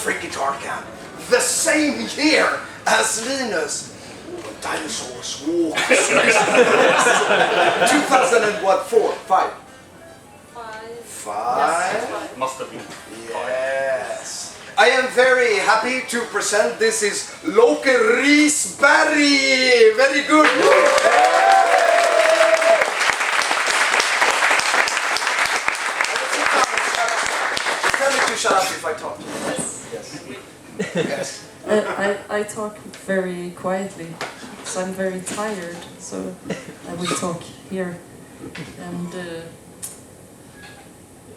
Freak Guitar Camp, the same year as Linus. Dinosaurs Walk. 2004, 5. 5. Must have been. Yes. I am very happy to present. This is Loke Risberg. Very good. Tell me to shut up if I talk. Yes. I talk very quietly, so I'm very tired, so I will talk here. And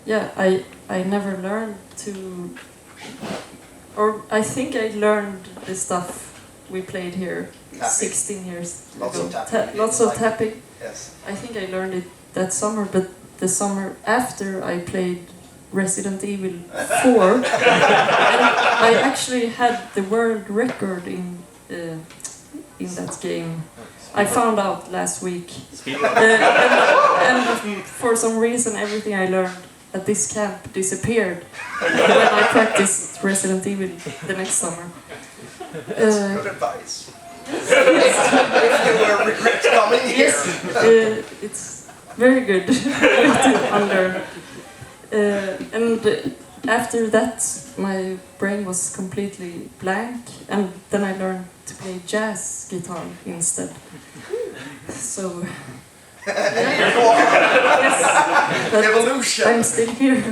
yeah, I never learned to, or I think I learned the stuff we played here Tapping. 16 years Lots ago. of tapping. Lots of tapping. Yes. I think I learned it that summer, but the summer after I played Resident Evil 4, and I actually had the world record in that game. I found out last week, and for some reason everything I learned at this camp disappeared when I practiced Resident Evil the next summer. That's good advice. If you were regret coming here. Yes, it's very good to unlearn. And after that, my brain was completely blank, and then I learned to play jazz guitar instead. So, Yes. but Evolution. I'm still here.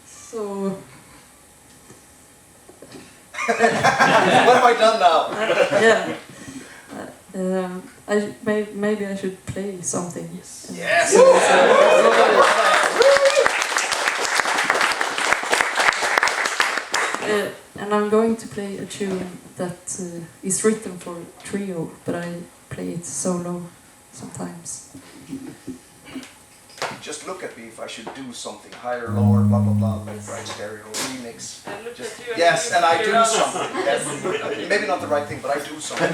So, What have I done now? yeah. Maybe I should play something. Yes. And I'm going to play a tune that is written for trio, but I play it solo sometimes. Just look at me if I should do something higher, lower, blah blah blah, left, right, stereo, remix. Just, yes, and I do something. Yes. Maybe not the right thing, but I do something.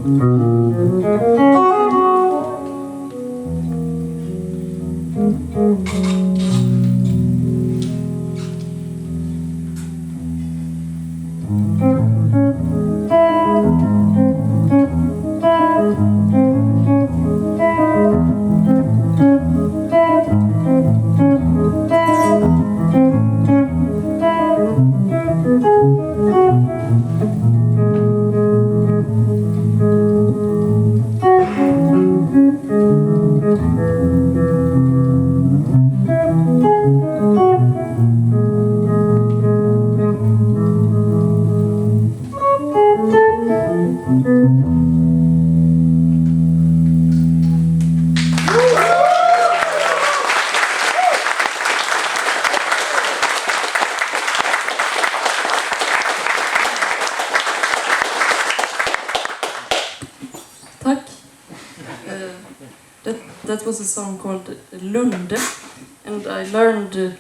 Tack. That was a song called Lunde, and I learned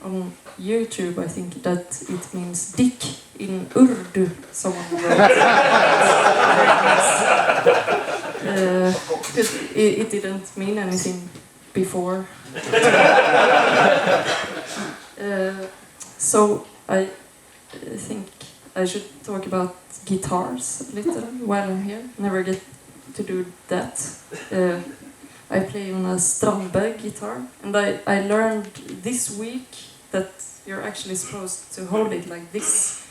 on YouTube, I think, that it means dick in Urdu. Someone wrote. It didn't mean anything before. So I think I should talk about guitars a little while I'm here. Never get to do that. I play on a Strandberg guitar, and I learned this week that you're actually supposed to hold it like this.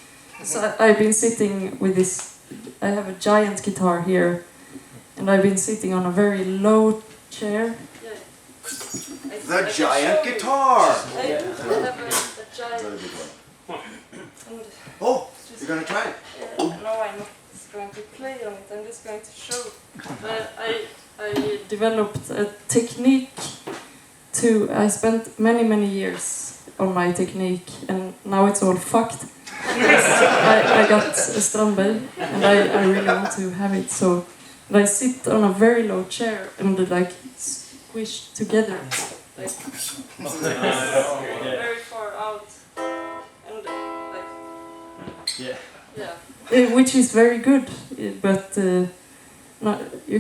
So I've been sitting with this, I have a giant guitar here, and I've been sitting on a very low chair. The giant guitar! I have a giant... Oh, you're gonna try it? No, I'm not going to play on it, I'm just going to show. I developed a technique I spent many years on my technique, and now it's all fucked. I got a Strandberg, and I really want to have it, so I sit on a very low chair and like squish together, like very far out, and like which is very good, but no, you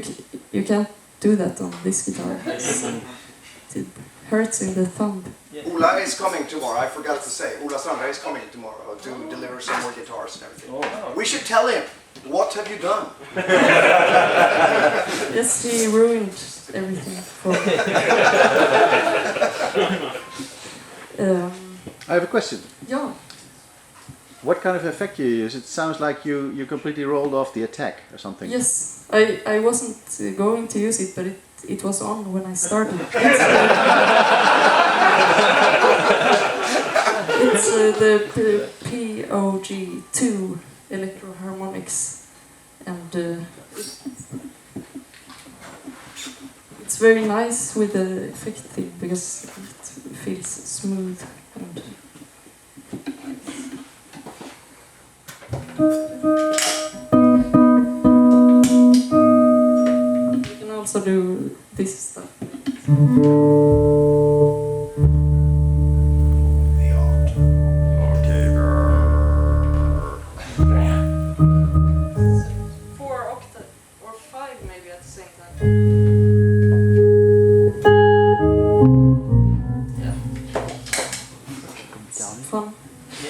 can't do that on this guitar. It hurts in the thumb. Ola is coming tomorrow. I forgot to say. Ola Strandberg is coming tomorrow to deliver some more guitars and everything. Oh. We should tell him. What have you done? Yes, he ruined everything for me. I have a question. Yeah. What kind of effect you use? It sounds like you completely rolled off the attack or something. Yes, I wasn't going to use it, but it was on when I started. It's the POG2 electroharmonics, and it's very nice with the effect thing because it feels smooth and. You can also do this stuff. The art. Four octave or five maybe at the same time. Yeah. It's fun.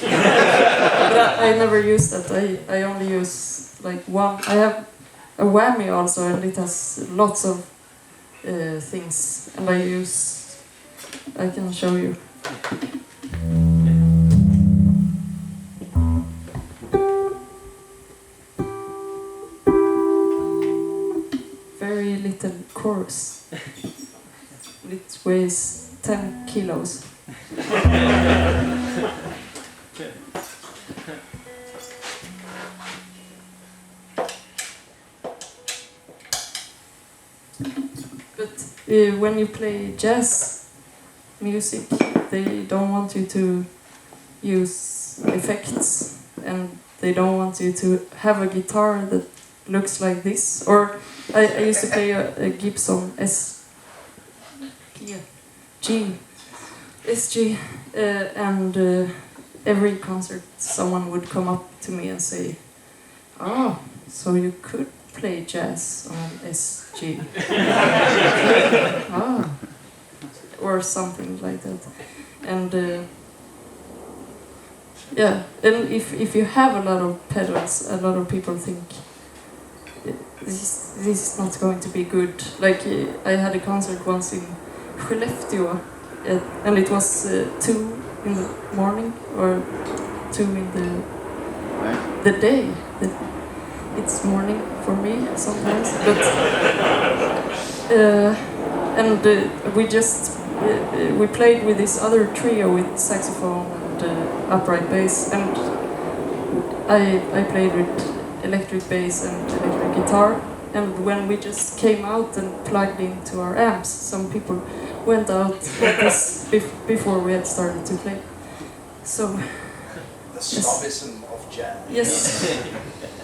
But I never use that. I only use like one. I have a whammy also, and it has lots of things, and I can show you. Very little chorus. It weighs 10 kilos. But when you play jazz music, they don't want you to use effects, and they don't want you to have a guitar that looks like this. Or I used to play a Gibson SG, and every concert someone would come up to me and say, "Oh, so you could play jazz on SG. Ah, or something like that. And yeah, and if you have a lot of pedals, a lot of people think this is not going to be good. Like I had a concert once in Skellefteå, and it was 2 in the morning or 2 in the day. It's morning for me sometimes, but and we just we played with this other trio with saxophone and upright bass, and I played with electric bass and electric guitar. And when we just came out and plugged into our amps, some people went out like this before we had started to play. So The snobism of jazz. yes.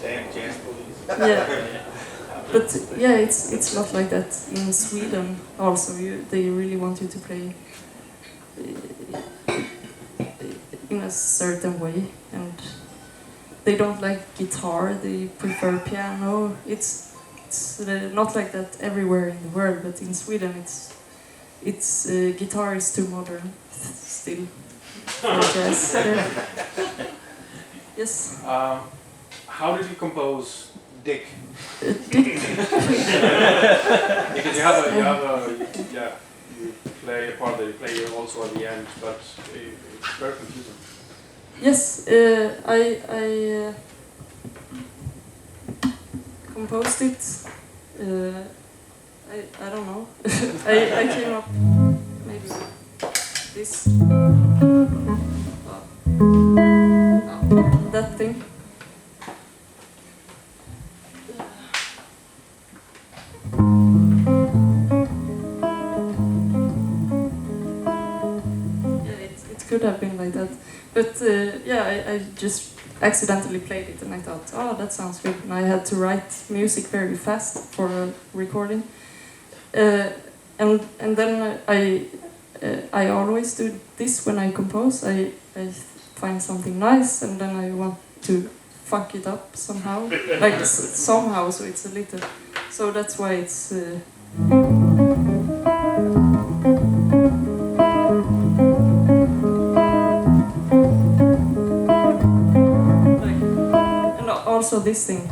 Damn jazz police. Yeah, but yeah, it's not like that in Sweden. Also, they really want you to play in a certain way, and they don't like guitar. They prefer piano. It's not like that everywhere in the world, but in Sweden, it's guitar is too modern still for jazz. Yes. How did you compose Dick? Dick. Because you play a part that you play also at the end, but it's very confusing. Yes, I composed it. I don't know. I came up maybe this. That thing. It could have been like that, but yeah, I just accidentally played it and I thought, oh, that sounds good, and I had to write music very fast for a recording, and then I always do this when I compose. I find something nice and then I want to fuck it up somehow, like somehow, so it's a little, so that's why it's. Also this thing.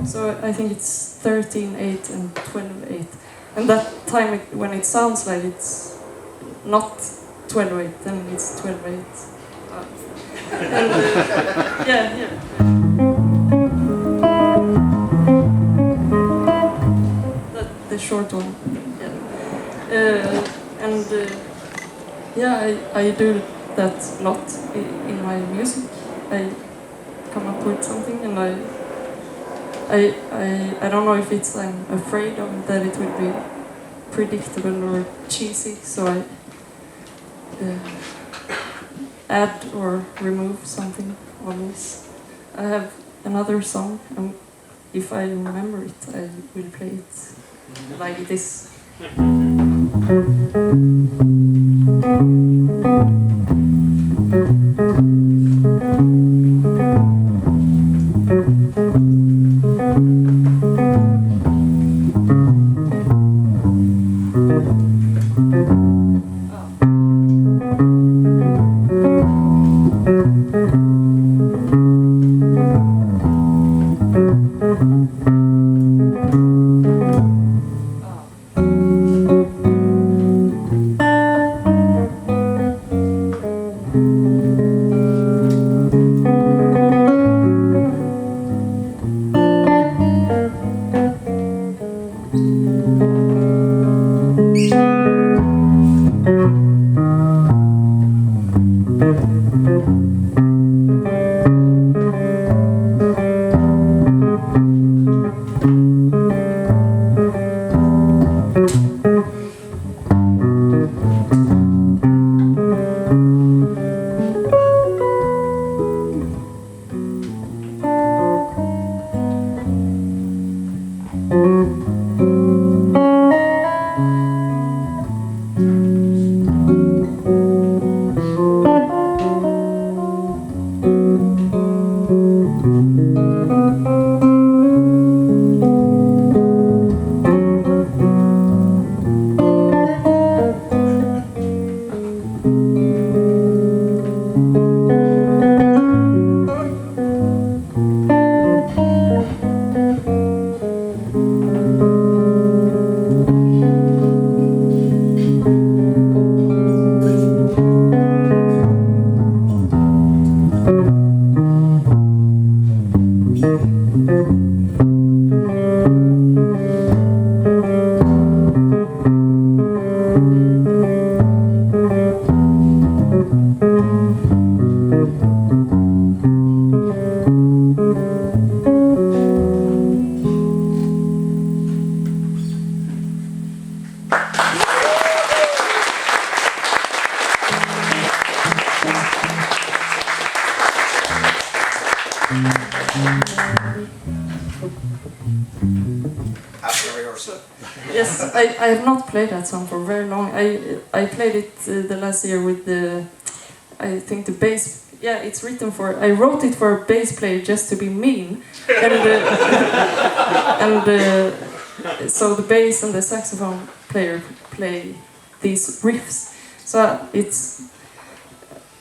So I think it's 13/8 and 12/8, and that time when it sounds like it's not 12/8, then it's 12/8. And yeah. The short one. Yeah. Yeah, I do that lot in my music. I come up with something, and I don't know if it's I'm afraid of that it will be predictable or cheesy, so I add or remove something always. I have another song, and if I remember it, I will play it like this. After rehearsal. Yes, I have not played that song for very long. I played it the last year with the, I think the bass. Yeah, it's written for. I wrote it for a bass player just to be mean, and so the bass and the saxophone player play these riffs. So it's.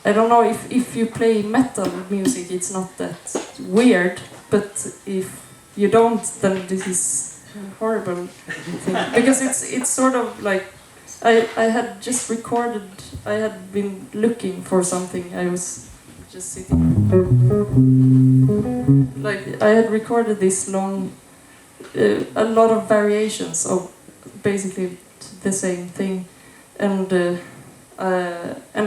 I don't know if you play metal music, it's not that weird, but if you don't, then this is a horrible thing. Because it's sort of like, I had just recorded, I had been looking for something, I was just sitting, like I had recorded this long, a lot of variations of basically the same thing, and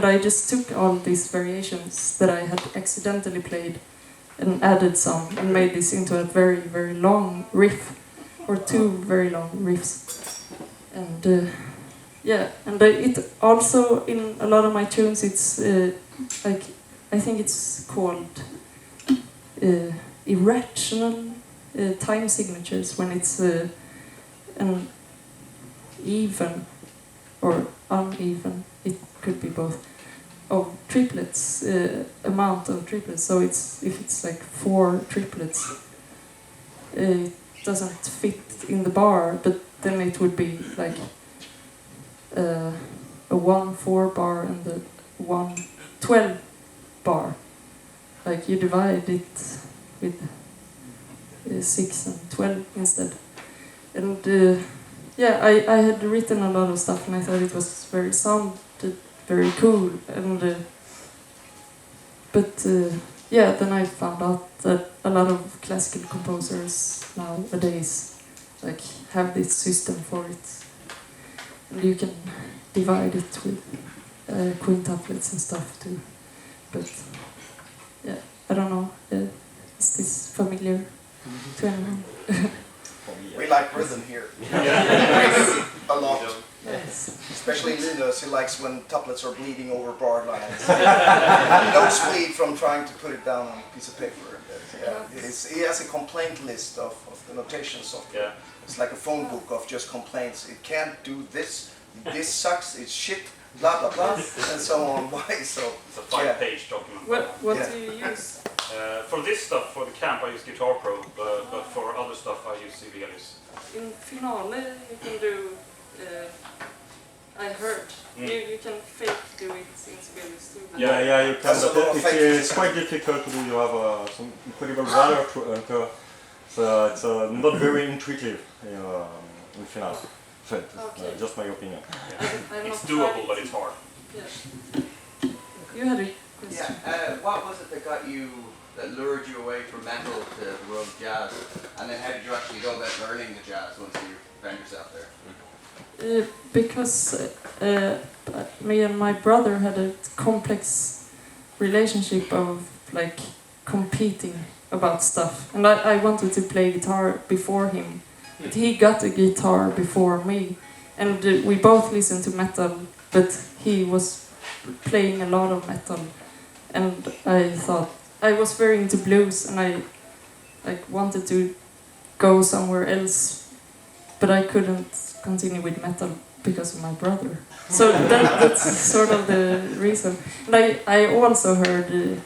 I just took all these variations that I had accidentally played and added some and made this into a very, very long riff, or two very long riffs. And yeah, and it also, in a lot of my tunes, it's like, I think it's called irrational time signatures, when it's an even or uneven, it could be both, of triplets, amount of triplets. So it's, if it's like 4 triplets, it doesn't fit in the bar, but then it would be like a 1/4 bar and a 1/12 bar. Like you divide it with 6 and 12 instead. And yeah, I had written a lot of stuff and I thought it was sounded very cool. And but yeah, then I found out that a lot of classical composers nowadays like have this system for it, and you can divide it with quintuplets and stuff too. But yeah, I don't know. Is this familiar to anyone? We like rhythm here. A lot. Yes. Especially Linus, he likes when tuplets are bleeding over bar lines. Nose bleed from trying to put it down on a piece of paper. Yeah. He has a complaint list of the notation software. Yeah. It's like a phone book of just complaints. It can't do this. This sucks. It's shit. Blah blah blah, and so on. Why? So It's a 5-page document. What Yeah. do you use? For this stuff, for the camp, I use Guitar Pro, but for other stuff, I use Sibelius. In finale, you can do. I heard you can fake do it in Sibelius too. But Yeah, you can. That's a lot of But fake it's music. quite difficult to do. You have some incredible rudder, so it's not very intuitive in final. Okay. Just my opinion. I'm It's not doable, trying- but it's hard. Yeah. You had a question. Yeah, what was it that lured you away from metal to the world of jazz? And then how did you actually go about learning the jazz once you found yourself there? Because me and my brother had a complex relationship of like competing about stuff, and I wanted to play guitar before him, but he got a guitar before me, and we both listened to metal, but he was playing a lot of metal, and I thought I was very into blues, and I like wanted to go somewhere else, but I couldn't continue with metal because of my brother. So that's sort of the reason. And I also heard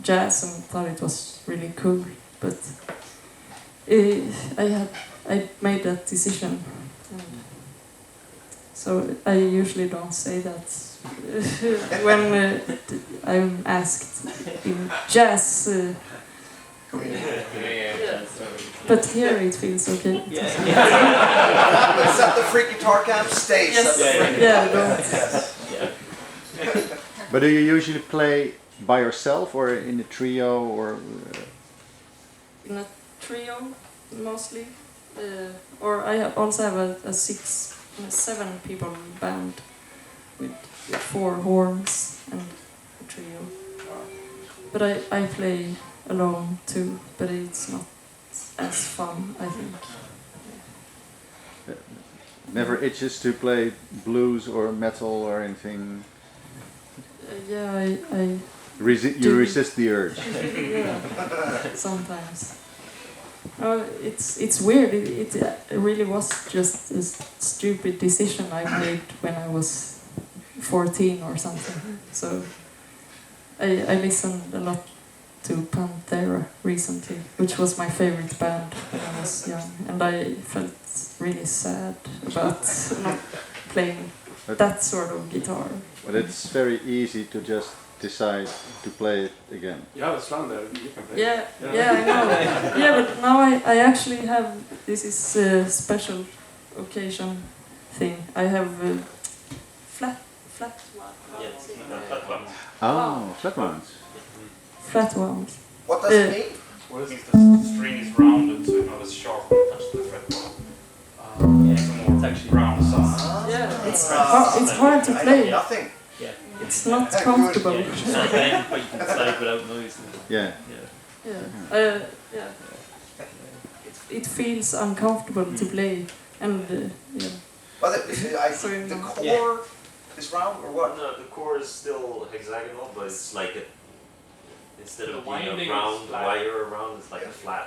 jazz and thought it was really cool, but I made that decision. And so I usually don't say that when I'm asked in jazz. But here it feels okay. It's at the free guitar camp. Stays at the free Yeah, guitar don't. camp. Yes. But do you usually play by yourself or in a trio or? In a trio, mostly. Or I also have a 7 people band with 4 horns and a trio. But I play alone too, but it's not as fun, I think. Never itches to play blues or metal or anything. Yeah, I You resist the urge. Yeah, sometimes. It's weird. It really was just a stupid decision I made when I was 14 or something. So I listened a lot to Pantera recently, which was my favorite band when I was young, and I felt really sad about not playing that sort of guitar. But it's very easy to just decide to play it again. You have a slam there, you can play. Yeah, I know. Yeah, but now I actually have, this is a special occasion thing. I have flat Oh, flat ones. flat ones. What does it mean? Well, it means the string is rounded, so it's not as sharp when it touches the fretboard. It's actually round sound. Yeah, it's hard to I know play. nothing. It's not comfortable. But you can play without noise. Yeah. Yeah. It feels uncomfortable to play, and yeah. But Sorry, the no. core is round or what? No, the core is still hexagonal, but it's like a, instead of The being winding a is round flat. wire around, it's like a flat.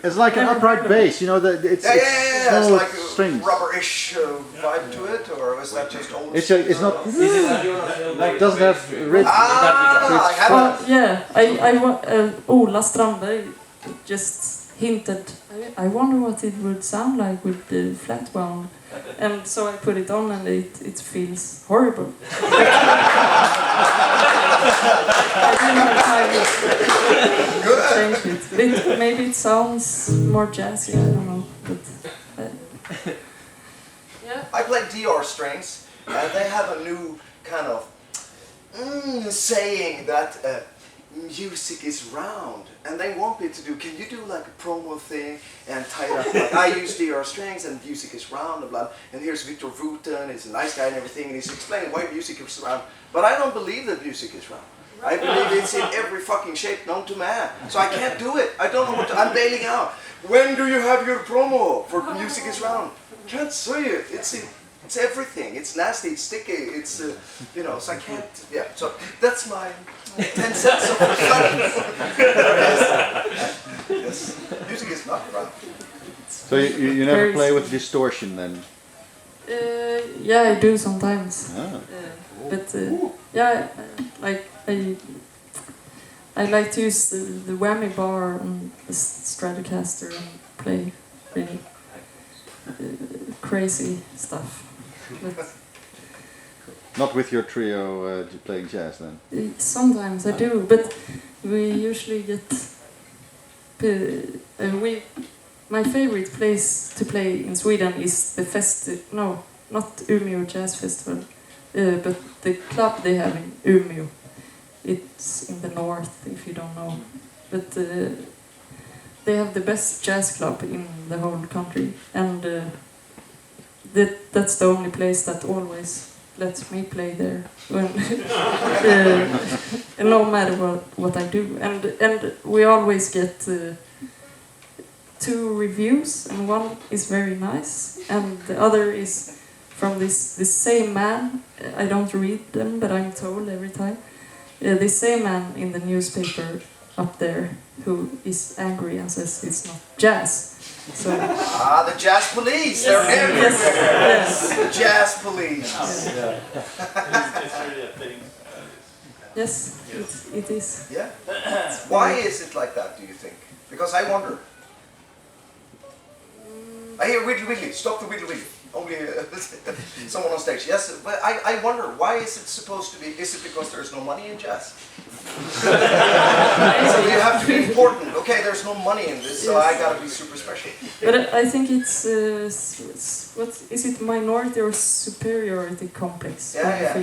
It's like an upright bass, you know, it's It's no like a strings. rubberish vibe to it, or is that just old? It's not. It doesn't have rhythm. I haven't. Yeah, Ola Strandberg just hinted, I wonder what it would sound like with the flat wound. And so I put it on and it feels horrible. I didn't have time to change it. Maybe it sounds more jazzy, I don't know. But, yeah. I play DR strings, and they have a new kind of saying that music is round, and they want me to do. Can you do like a promo thing and tie it up? Like, I use DR strings, and music is round, and blah. And here's Victor Wooten. He's a nice guy and everything, and he's explaining why music is round. But I don't believe that music is round. I believe it's in every fucking shape known to man. So I can't do it. I don't know what to, I'm bailing out. When do you have your promo for music is round? Can't say it. It's everything. It's nasty. It's sticky. It's So I can't. Yeah. So that's my 10 cents of yes. Music is not round. So you never play with distortion then? Yeah, I do sometimes. Ah. But yeah, I like to use the whammy bar and the Stratocaster and play really crazy stuff. But Not with your trio playing jazz then? sometimes I do, but we usually get. My favorite place to play in Sweden is the not Umeå Jazz Festival, but the club they have in Umeå. It's in the north, if you don't know. But they have the best jazz club in the whole country, and that's the only place that always lets me play there, when no matter what I do. And we always get 2 reviews, and one is very nice, and the other is from this same man. I don't read them, but I'm told every time. The same man in the newspaper up there who is angry and says it's not jazz. So the jazz police. They're everywhere. Yes. The jazz police. It's really a fitting. Yes, it is. Yeah. Why is it like that, do you think? Because I wonder. I hear Widdly Widdly. Stop the Widdly Widdly. Only someone on stage. Yes, but I wonder, why is it supposed to be? Is it because there's no money in jazz? So you have to be important. Okay, there's no money in this, so I gotta be super special. But I think it's what is it, minority or superiority complex? Yeah.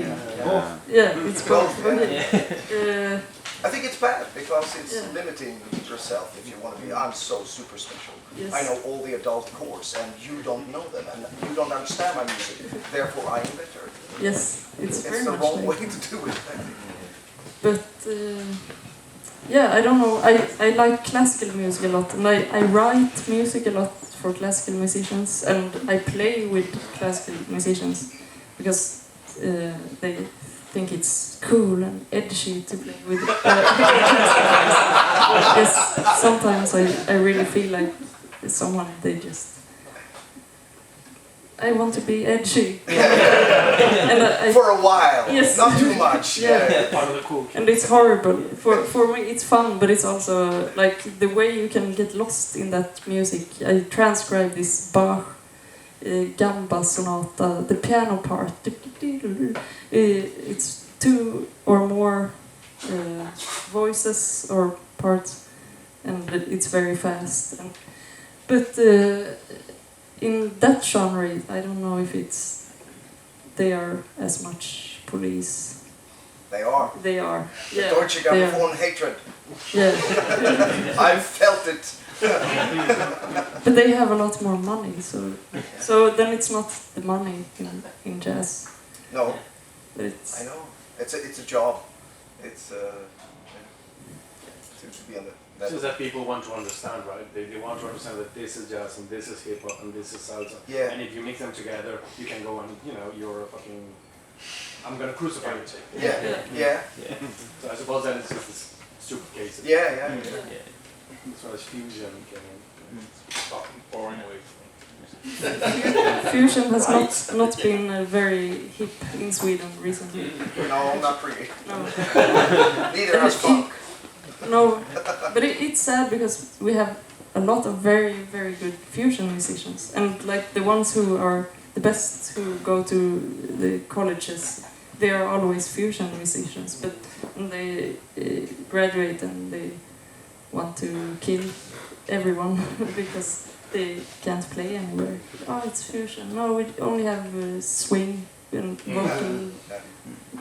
Yeah, it's both. Yeah. I think it's bad because it's limiting yourself if you want to be, I'm so super special. Yes. I know all the adult chords and you don't know them and you don't understand my music, therefore I am better. Yes, it's very the much wrong like way to do it. But yeah, I don't know. I like classical music a lot, and I write music a lot for classical musicians, and I play with classical musicians because they think it's cool and edgy to play with. Yes, sometimes I really feel like someone they just. I want to be edgy. And For a while, Yes. not too much. Yeah. Part of the cool. And it's horrible. For me, it's fun, but it's also like the way you can get lost in that music. I transcribed this Bach gamba sonata, the piano part. It's 2 or more voices or parts, and it's very fast. But in that genre, I don't know if they are as much police. They are. They are. The Yeah. Deutsche they are. Grammophon hatred. Yeah. I've felt it. But they have a lot more money, so then it's not the money in jazz. No, But it's I know. It's a job. It's to be on It's just that people want to understand, right? They want to understand that this is jazz and this is hip hop and this is salsa. Yeah. And if you mix them together, you can go and you're a fucking. I'm gonna crucify you. Yeah. So I suppose that it's just this stupid case. Yeah. As far as fusion came in. Fucking boring way. fusion has not been very hip in Sweden recently. No, not really. No. Neither has funk. No, but it's sad because we have a lot of very, very good fusion musicians, and like the ones who are the best who go to the colleges, they are always fusion musicians, but they graduate and they want to kill everyone because they can't play anywhere. Oh, it's fusion. No, we only have swing and vocal,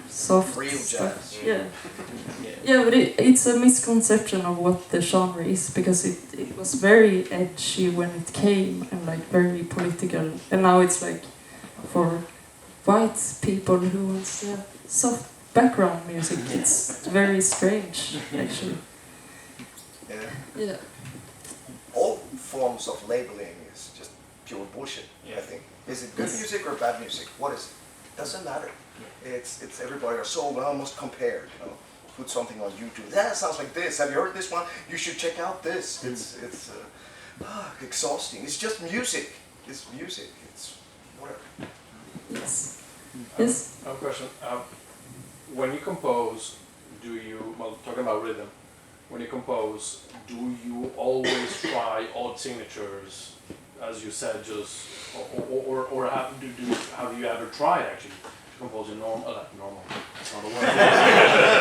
soft Real stuff. jazz. Yeah. Yeah, but it's a misconception of what the genre is, because it was very edgy when it came and like very political, and now it's like for white people who wants to have soft background music. It's very strange, actually. Yeah. Yeah. All forms of labeling is just pure bullshit. I think. Is it good music or bad music? What is it? Doesn't matter. It's everybody are so almost compared. Put something on YouTube. That sounds like this. Have you heard this one? You should check out this. It's exhausting. It's just music. It's music. It's whatever. Yes. Yes. I have a question. When you compose, talking about rhythm, when you compose, do you always try odd signatures, as you said, just, or have you ever tried actually to compose a normal, it's not a word.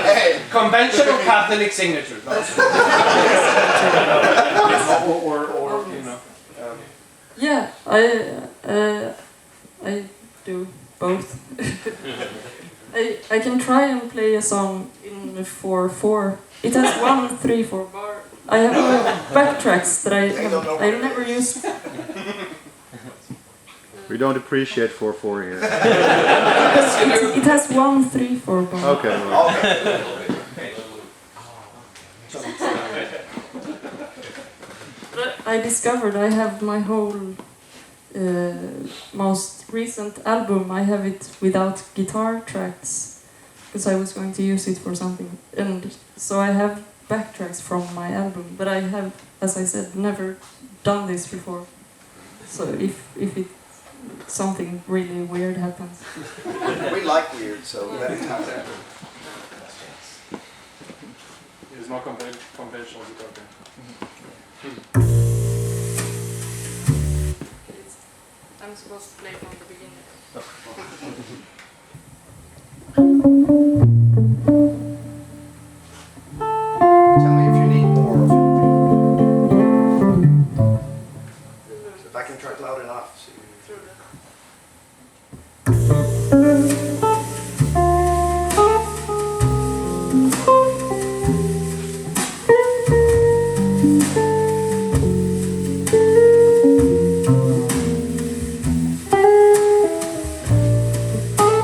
Hey, Conventional Catholic signatures. No. Yeah, I do both. I can try and play a song in 4/4. It has 1 3/4 bar. I have backtracks that I never used. We don't appreciate 4/4 here. It has 1 3/4 bar. Okay. Well. But I discovered I have my whole most recent album. I have it without guitar tracks because I was going to use it for something, and so I have backtracks from my album. But I have, as I said, never done this before. So if something really weird happens. we like weird, so let it happen. It's not conventional guitar. I'm supposed to play from the beginning. Tell me if you need more of anything. If I can track loud enough. So Thank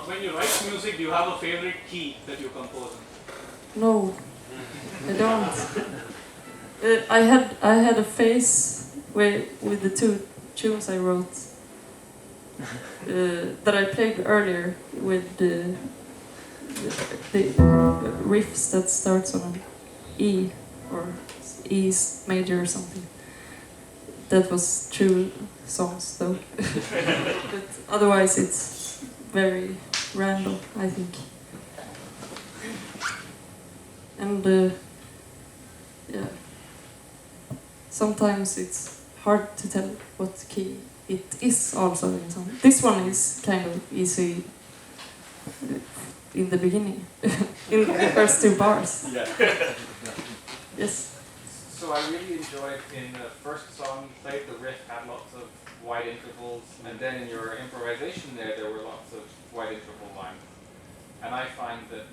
When you write music, do you have a favorite key that you compose in? No, I don't. I had a phase where with the two tunes I wrote that I played earlier with the riffs that starts on an E or E major or something. That was true songs though. But otherwise it's very random, I think. And yeah, sometimes it's hard to tell what key it is also in some. This one is kind of easy in the beginning, in the first two bars. Yeah. Yes. So I really enjoyed in the first song you played, the riff had lots of wide intervals, and then in your improvisation there were lots of wide interval lines. And I find that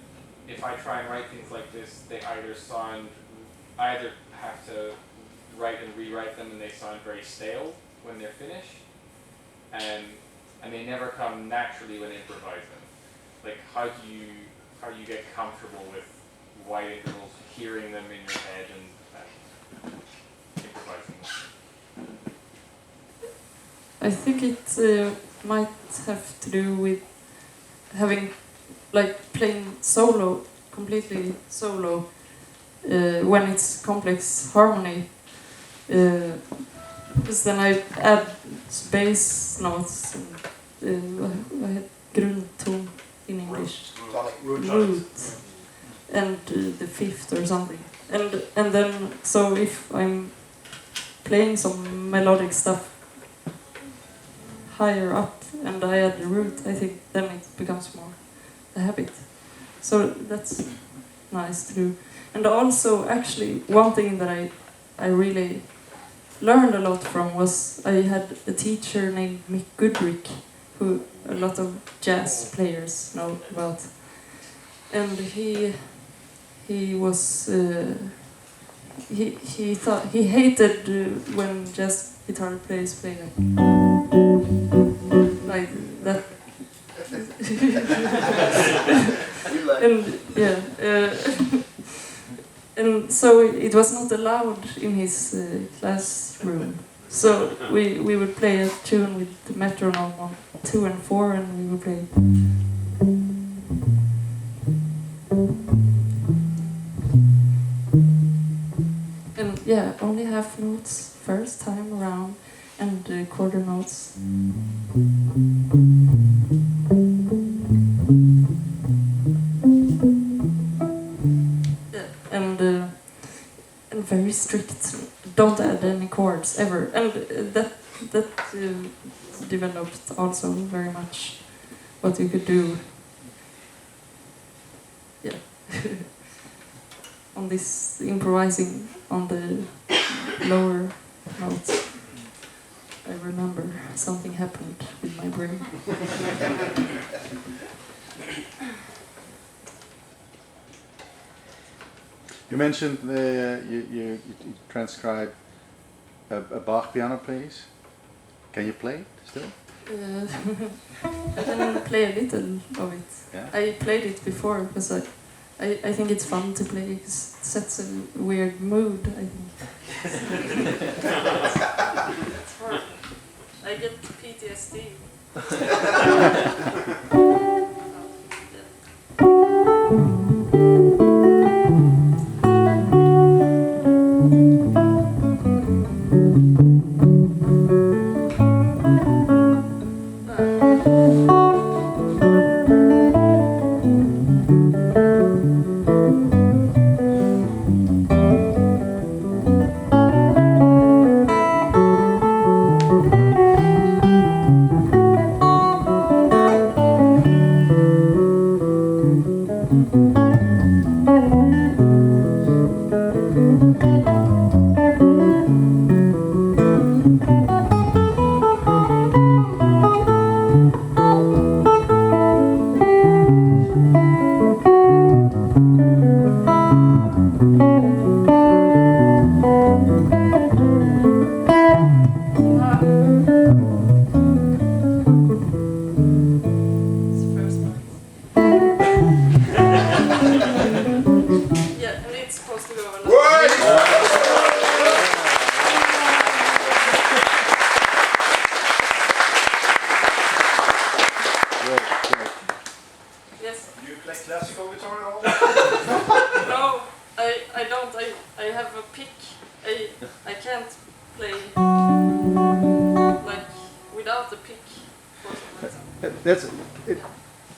if I try and write things like this, they I either have to write and rewrite them and they sound very stale when they're finished, and they never come naturally when improvising. Like how do you get comfortable with wide intervals, hearing them in your head and improvising them? I think it might have to do with having, like, playing solo, completely solo, when it's complex harmony, because then I add bass notes, vad heter grundton in English? Root. And the fifth or something. And then, so if I'm playing some melodic stuff higher up and I add the root, I think then it becomes more a habit. So that's nice to do. And also, actually, one thing that I really learned a lot from was I had a teacher named Mick Goodrick, who a lot of jazz players know about. And he was he thought he hated when jazz guitar players play like that. And yeah, and so it was not allowed in his classroom. So we would play a tune with the metronome on 2 and 4, and we would play. And yeah, only half notes first time around, and quarter notes. Yeah, and very strict. Don't add any chords ever, and that developed also very much what you could do. Yeah. On this improvising on the lower notes, I remember something happened with my brain. You mentioned you transcribe a Bach piano piece. Can you play it still? I can play a little of it. Yeah. I played it before because I think it's fun to play. It sets a weird mood, I think. It's hard. I get PTSD.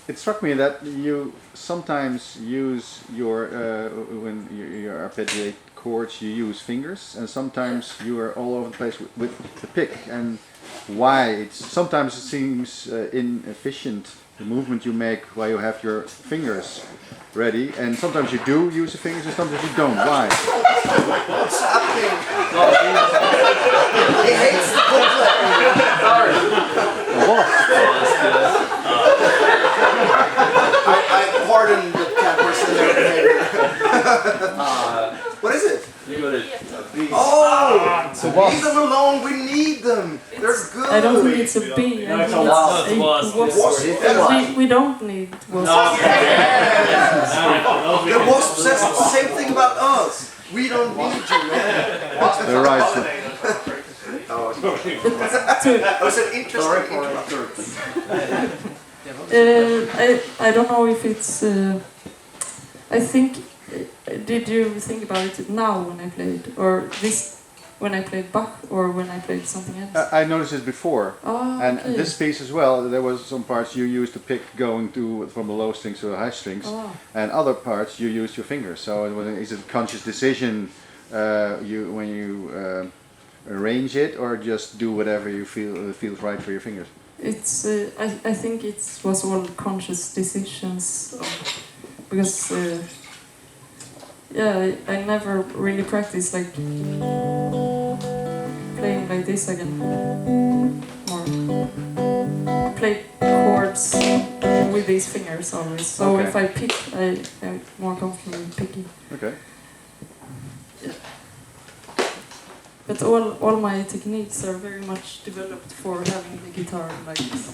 It struck me that you sometimes use your when you arpeggiate chords, you use fingers, and sometimes you are all over the place with the pick. And why? Sometimes it seems inefficient, the movement you make while you have your fingers ready, and sometimes you do use the fingers, and sometimes you don't. Why? What's happening? He hates the booklet. What? I pardon the campers and their behavior. What is it? Oh! So what? Leave them alone, we need them. They're good. I don't think it's a bee. I think it's a wasp. We don't need wasps. The wasp says the same thing about us. We don't need you, man. They're right. That was an interesting interruption. I don't know if it's. I think did you think about it now when I played, or this when I played Bach, or when I played something else? I noticed this before. Oh, And okay. this piece as well, there was some parts you used the pick going to from the low strings to the high strings, Oh. and other parts you used your fingers. So is it a conscious decision when you arrange it, or just do whatever you feel feels right for your fingers? It's I think it was all conscious decisions because I never really practiced like playing like this again. More play chords with these fingers always. So Okay. if I pick, I'm more comfortable picking. Okay. But all my techniques are very much developed for having the guitar like this.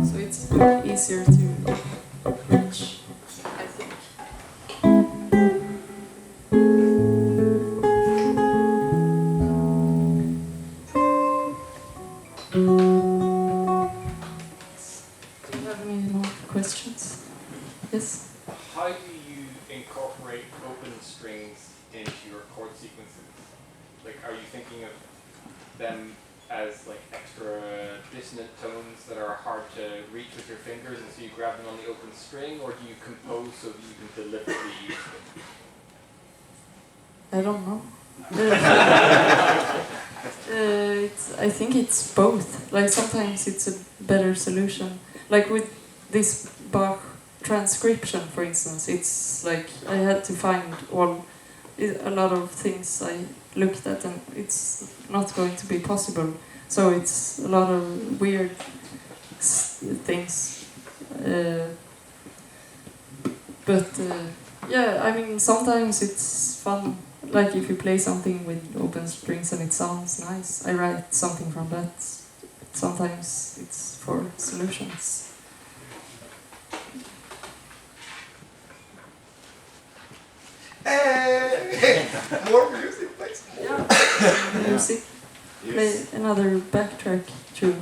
So it's easier to reach, I think. Do you have any more questions? Yes? How do you incorporate open strings into your chord sequences? Like, are you thinking of them as like extra dissonant tones that are hard to reach with your fingers, and so you grab them on the open string, or do you compose so that you can deliberately use them? I don't know. I think it's both. Like sometimes it's a better solution. Like with this Bach transcription, for instance, it's like I had to find a lot of things I looked at, and it's not going to be possible. So it's a lot of weird things. Yeah, I mean, sometimes it's fun. Like if you play something with open strings and it sounds nice, I write something from that. Sometimes it's for solutions. Hey, more music, please. Yeah, music. Play another backtrack too.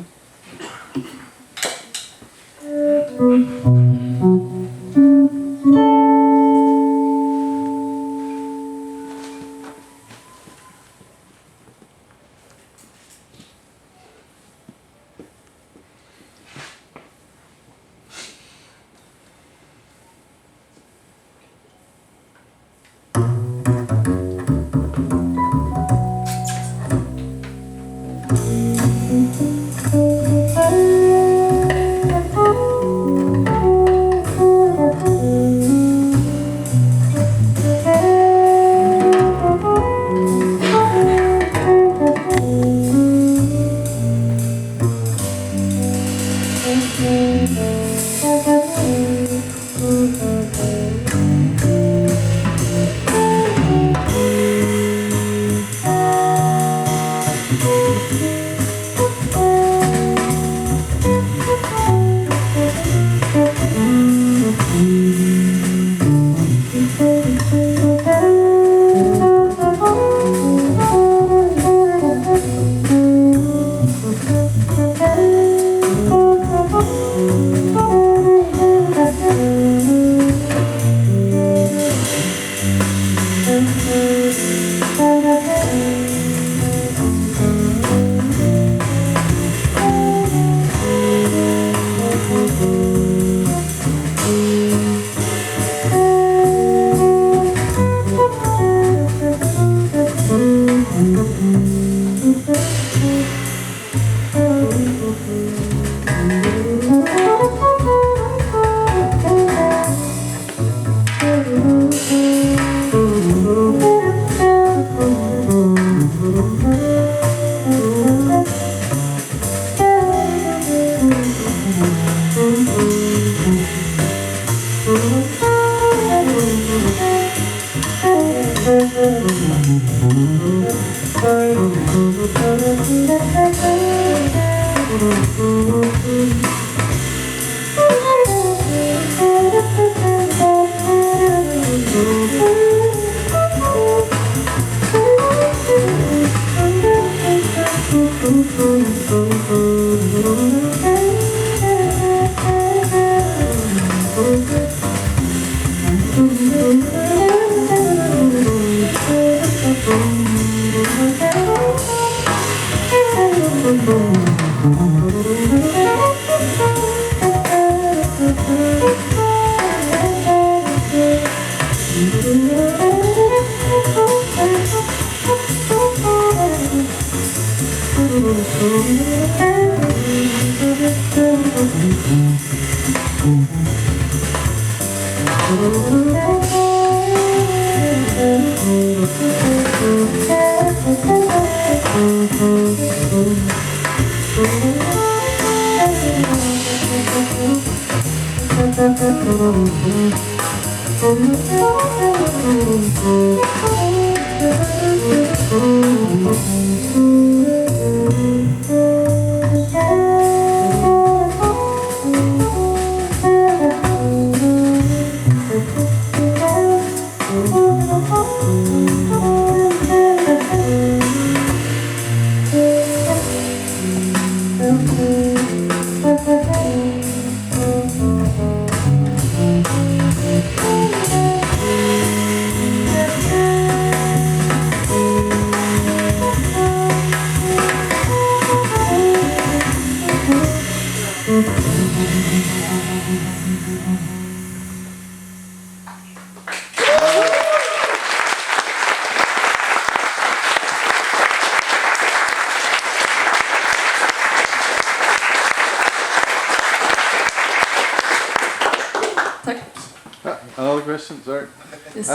Tack. Another question, sorry. Yes.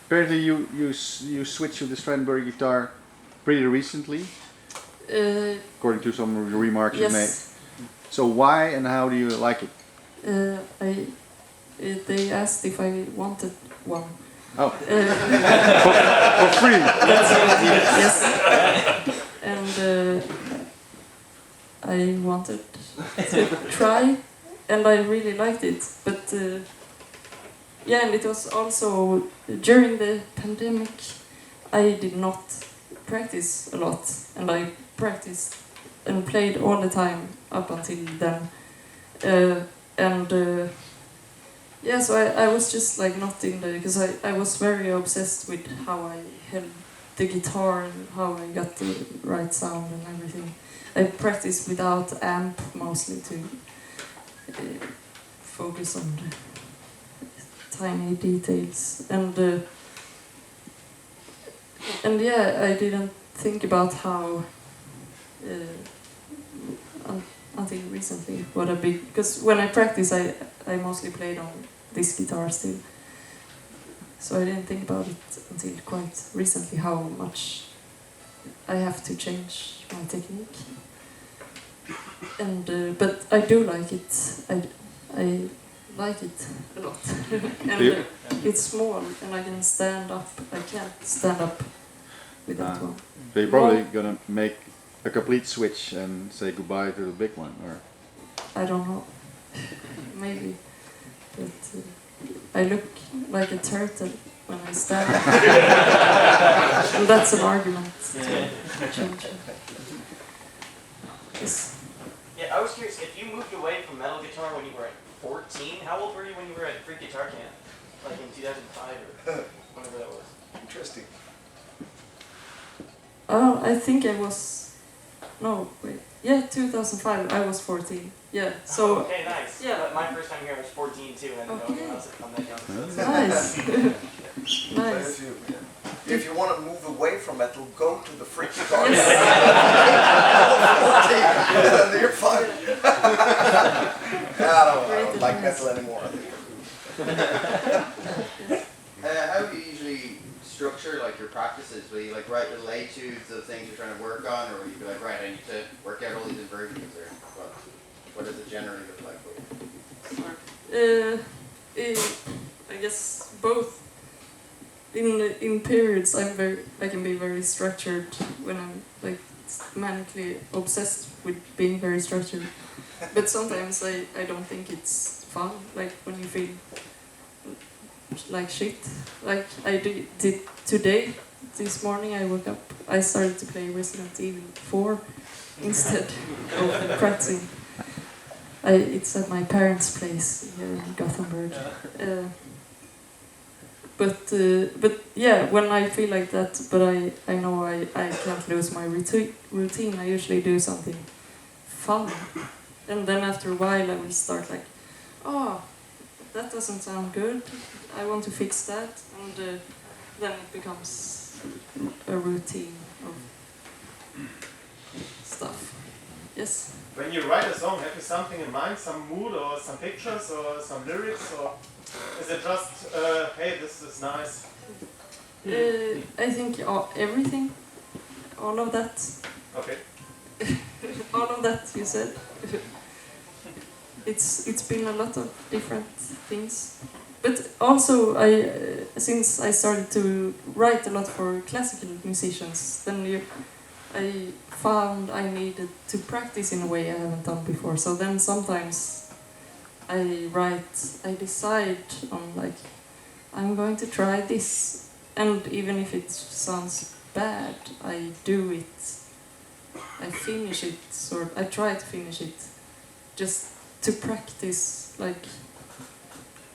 Apparently you switched to the Strandberg guitar pretty recently, according to some remarks you made. Yes. So why and how do you like it? They asked if I wanted one. Oh, Uh, for free. yes. And I wanted to try, and I really liked it. But yeah, and it was also during the pandemic. I did not practice a lot, and I practiced and played all the time up until then. Yeah, so I was just like not in the, because I was very obsessed with how I held the guitar and how I got the right sound and everything. I practiced without amp mostly to focus on the tiny details, and yeah, I didn't think about how until recently what a big, because when I practice I mostly played on this guitar still, so I didn't think about it until quite recently how much I have to change my technique. And but I do like it. I like it a lot. And it's small and I can stand up. I can't stand up with that one. They're probably gonna make a complete switch and say goodbye to the big one, or I don't know. Maybe. But I look like a turtle when I stand up. And that's an argument to change it. Yes. Yeah, I was curious, if you moved away from metal guitar when you were at 14, how old were you when you were at Free Guitar Camp? Like in 2005 or whenever that was? Interesting. I think I was, no, wait, yeah, 2005, I was 14, yeah, so, Okay, nice. yeah. But my first time here was 14 too, and I didn't know anyone else had come that young. So nice, So nice. if you want to move away from metal, go to the freak guitar. Yes. And you're fine. I don't like metal anymore. I think. How do you usually structure like your practices? Will you like write little etudes of things you're trying to work on, or will you be like, right, I need to work out all these inversions, or what does it generally look like for you? I guess both. In periods, I can be very structured when I'm like manically obsessed with being very structured. But sometimes I don't think it's fun. Like when you feel like shit. Like I did today. This morning I woke up. I started to play Resident Evil 4 instead of practicing. It's at my parents' place here in Gothenburg. but yeah, when I feel like that, but I know I can't lose my routine. I usually do something fun, and then after a while I will start like, oh, that doesn't sound good. I want to fix that, and then it becomes a routine of stuff. Yes. When you write a song, have you something in mind, some mood or some pictures or some lyrics, or is it just, hey, this is nice? I think everything, all of that, Okay. all of that you said. It's been a lot of different things, but also since I started to write a lot for classical musicians, then I found I needed to practice in a way I haven't done before. So then sometimes I decide on like, I'm going to try this, and even if it sounds bad, I do it. I finish it, I try to finish it, just to practice. Like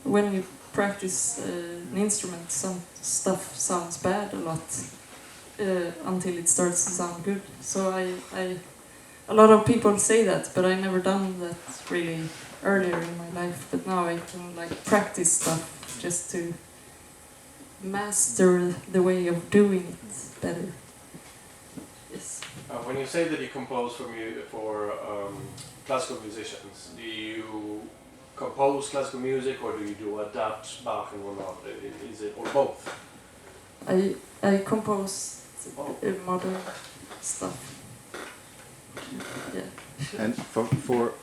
when you practice an instrument, some stuff sounds bad a lot until it starts to sound good. So a lot of people say that, but I never done that really earlier in my life. But now I can like practice stuff just to master the way of doing it better. Yes. When you say that you compose for classical musicians, do you compose classical music or do you do adapt Bach and whatnot? Is it or both? I compose modern stuff. Yeah. And for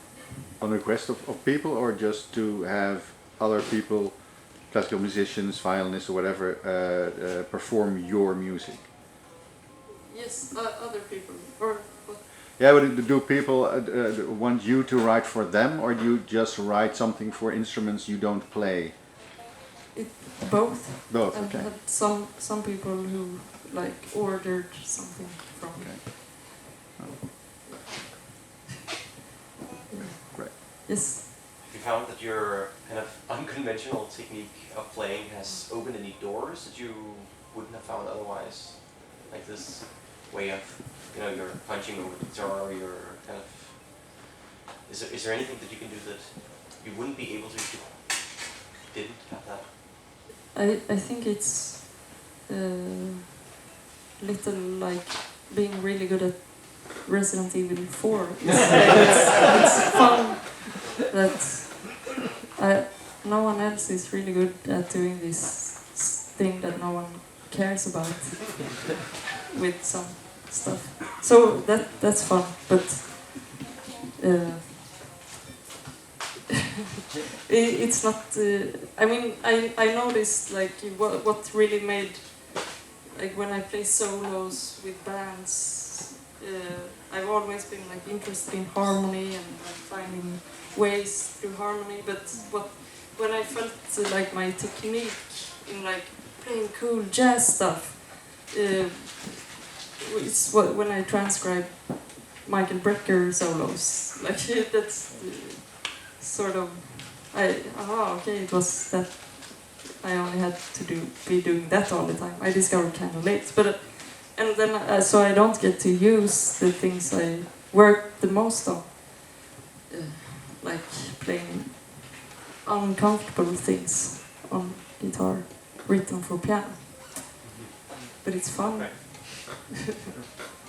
on request of people, or just to have other people, classical musicians, violinists or whatever, perform your music? Yes, other people. Or what? Yeah, but do people want you to write for them, or do you just write something for instruments you don't play? Both. Both, I've okay. had some people who like ordered something from me. Okay. Great. Yes. Have you found that your kind of unconventional technique of playing has opened any doors that you wouldn't have found otherwise? Like this way of, you're punching over the guitar, or you're kind of... Is there anything that you can do that you wouldn't be able to if you didn't have that? I think it's little like being really good at Resident Evil 4. It's fun that no one else is really good at doing this thing that no one cares about with some stuff. So that's fun, but it's not. I mean, I noticed like what really made, like when I play solos with bands. I've always been like interested in harmony and like, finding ways through harmony. But when I felt like my technique in like playing cool jazz stuff, it's when I transcribe Michael Brecker solos. Like that's sort of okay. It was that I only had to be doing that all the time. I discovered kind of late, but. And then, so I don't get to use the things I work the most on, like playing uncomfortable things on guitar, written for piano. But it's fun. Do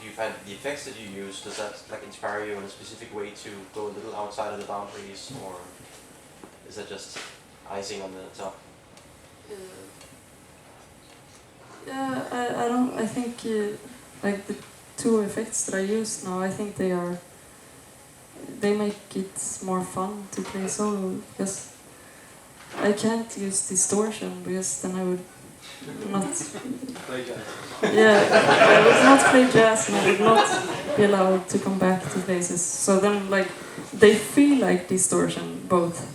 you find the effects that you use, does that like inspire you in a specific way to go a little outside of the boundaries, or is that just icing on the top? Yeah, I don't. I think like the two effects that I use now, I think they make it more fun to play solo, because I can't use distortion, because then I would not Play jazz. Yeah, I would not play jazz, and I would not be allowed to come back to places. So then, like, they feel like distortion, both,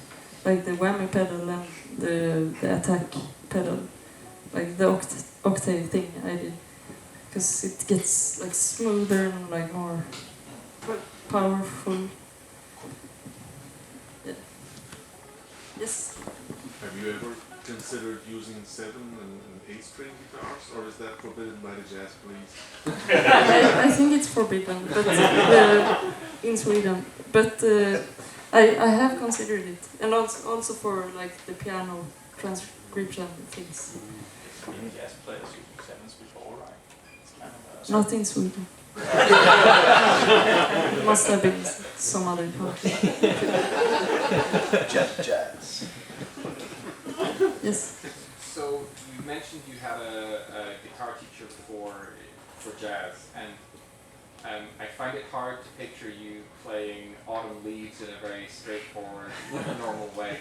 like the whammy pedal and the attack pedal, like the octave thing I did, because it gets like smoother and like more powerful. Yeah. Yes. Have you ever considered using 7 and 8 string guitars, or is that forbidden by the jazz police? I think it's forbidden, but in Sweden. But I have considered it, and also for like the piano transcription things. Many jazz players using sevens before, right? It's kind of Not in Sweden. Must have been some other country. Jazz. Yes. So you mentioned you had a guitar teacher for jazz, and I find it hard to picture you playing Autumn Leaves in a very straightforward, normal way.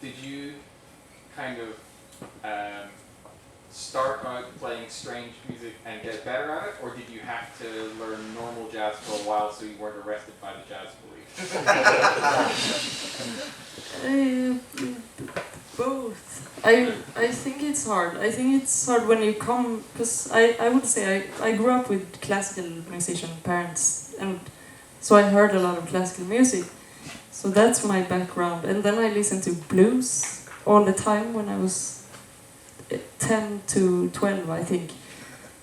Did you kind of start out playing strange music and get better at it, or did you have to learn normal jazz for a while so you weren't arrested by the jazz police? Both. I think it's hard. I think it's hard when you come, because I would say I grew up with classical musician parents, and so I heard a lot of classical music. So that's my background. And then I listened to blues all the time when I was 10 to 12, I think.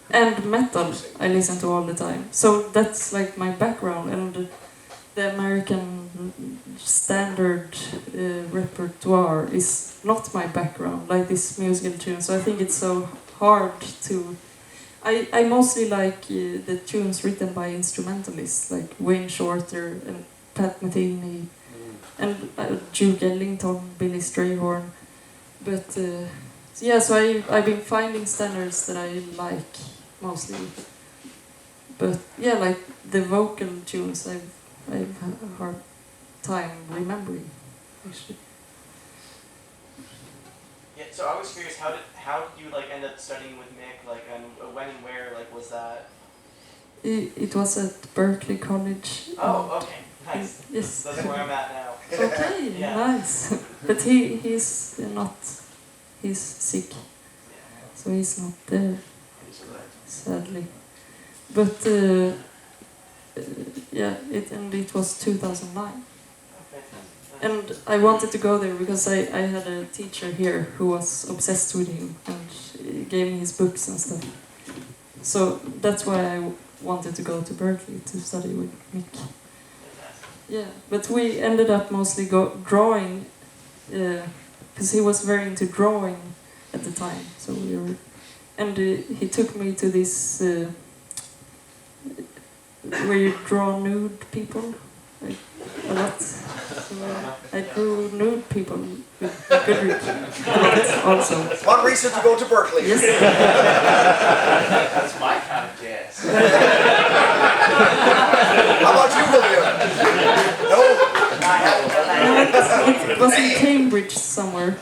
And metal I listened to all the time. So that's like my background, and the American standard repertoire is not my background, like this musical tune. So I think it's so hard to... I mostly like the tunes written by instrumentalists, like Wayne Shorter and Pat Metheny, and Duke Ellington, Billy Strayhorn. But yeah, so I've been finding standards that I like mostly. But yeah, like the vocal tunes, I've had a hard time remembering, actually. Yeah, so I was curious, how did you like end up studying with Mick, like, and when and where, like, was that? It was at Berkeley College. Oh, okay, nice. Yes. That's where I'm at now. Okay, Yeah. nice. But he's not, he's sick, so he's not there, sadly. But yeah, it was 2009. And I wanted to go there because I had a teacher here who was obsessed with him and gave me his books and stuff. So that's why I wanted to go to Berkeley to study with Mick. Yeah, but we ended up mostly drawing, because he was very into drawing at the time. So we were, and he took me to this where you draw nude people, like, a lot. So I drew nude people with Goodrich a lot also. One reason to go to Berkeley. Yes. That's my kind of jazz. How about you, William? No? It was in Cambridge somewhere.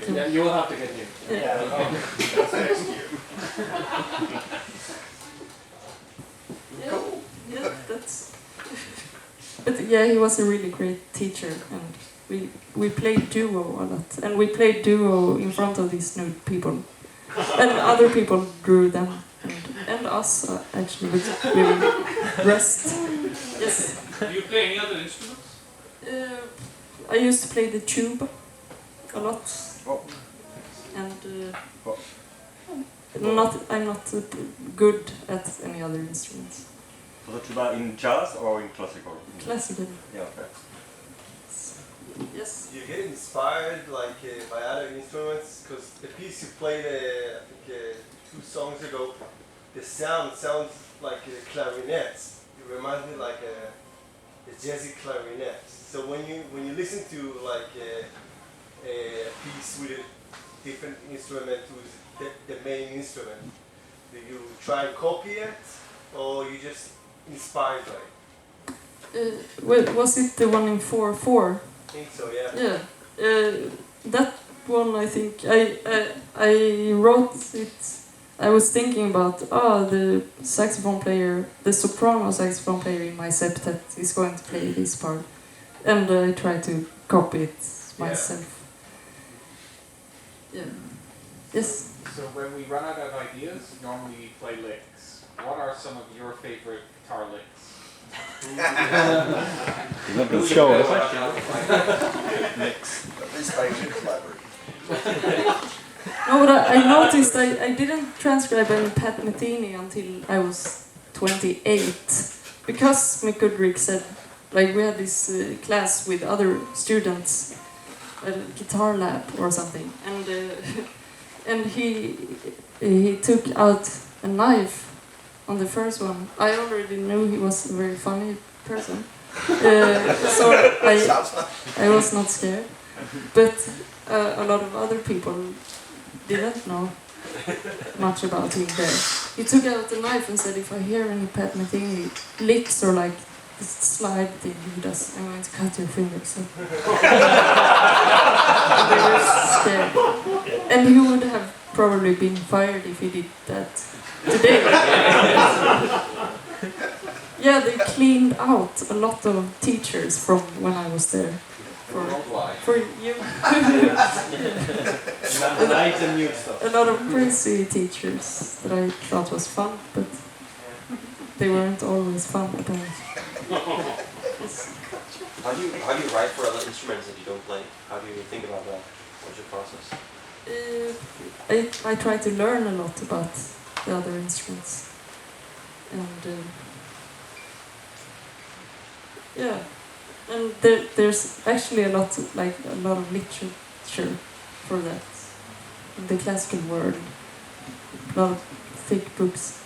Yeah, you will have to get him. Yeah. Yeah, that's. But yeah, he was a really great teacher, and we played duo a lot, and we played duo in front of these nude people, and other people drew them, and us actually with rest. Yes. Do you play any other instruments? I used to play the tube a lot, and I'm not good at any other instruments. So the tuba in jazz or in classical? Classical. Yeah, okay. Yes. You get inspired like by other instruments, because the piece you played, I think 2 songs ago, the sounds like clarinets. It reminds me like a jazzy clarinet. So when you listen to like a piece with a different instrument who's the main instrument, do you try and copy it, or you just inspired by it? Was it the one in 4/4? I think so, yeah. Yeah. That one, I think I wrote it. I was thinking about the saxophone player, the soprano saxophone player in my septet is going to play this part, and I tried to copy it myself. Yeah. Yes. So when we run out of ideas, normally we play licks. What are some of your favorite guitar licks? You're not going to show us. At least I should collaborate. No, but I noticed I didn't transcribe any Pat Metheny until I was 28. Because Mick Goodrick said, like we had this class with other students, a guitar lab or something, and he took out a knife on the first one. I already knew he was a very funny person, so I was not scared. But a lot of other people didn't know much about him there. He took out the knife and said, if I hear any Pat Metheny licks or like this slide thing he does, I'm going to cut your fingers. So. And they were scared. And he would have probably been fired if he did that today. Yeah, they cleaned out a lot of teachers from when I was there. For you. A lot of crazy teachers that I thought was fun, but they weren't always fun apparently. Yes. How do you write for other instruments that you don't play? How do you think about that? What's your process? I try to learn a lot about the other instruments, and yeah. And there's actually a lot of literature for that in the classical world. A lot of thick books,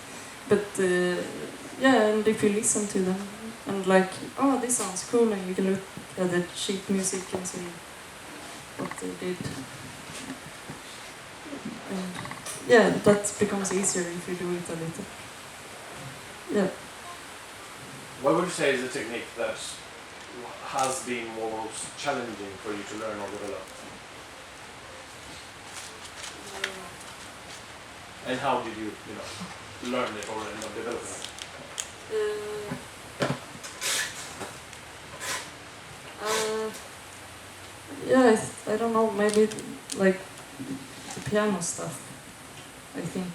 but yeah, and if you listen to them and like, oh, this sounds cool, and you can look at the sheet music and see what they did. And yeah, that becomes easier if you do it a little. Yeah. What would you say is the technique that has been most challenging for you to learn or develop? And how did you learn it or end up developing it? Yeah, I don't know, maybe like the piano stuff, I think.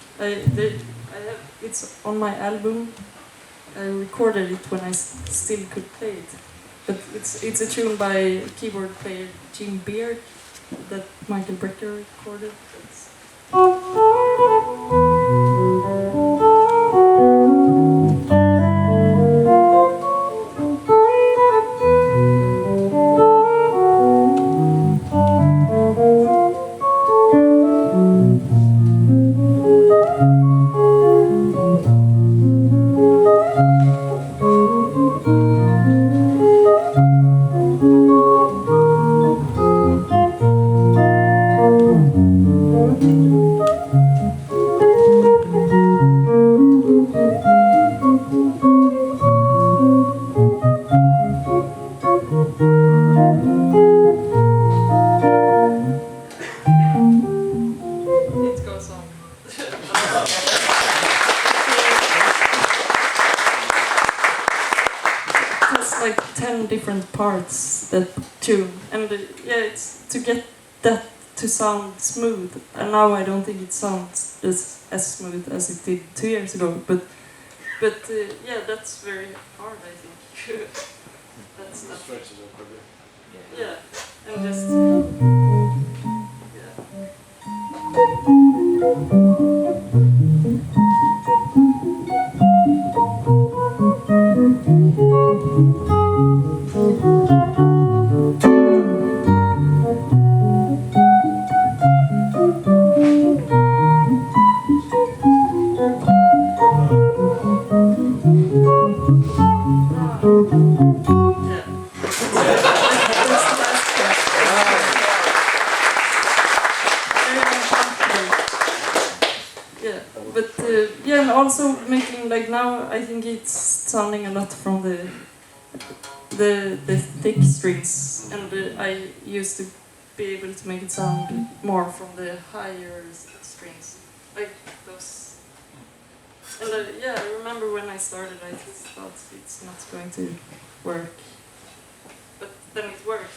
It's on my album. I recorded it when I still could play it. But it's a tune by keyboard player Jim Beard that Michael Brecker recorded. It goes on. It's like 10 different parts, that tune, and yeah, it's to get that to sound smooth. And now I don't think it sounds as smooth as it did 2 years ago. But yeah, that's very hard, I think. That's not. Stretches it quite a bit. Yeah, and just. Yeah, but yeah, and also making like now I think it's sounding a lot from the thick strings, and I used to be able to make it sound more from the higher strings, like those. And yeah, I remember when I started, I thought it's not going to work, but then it worked.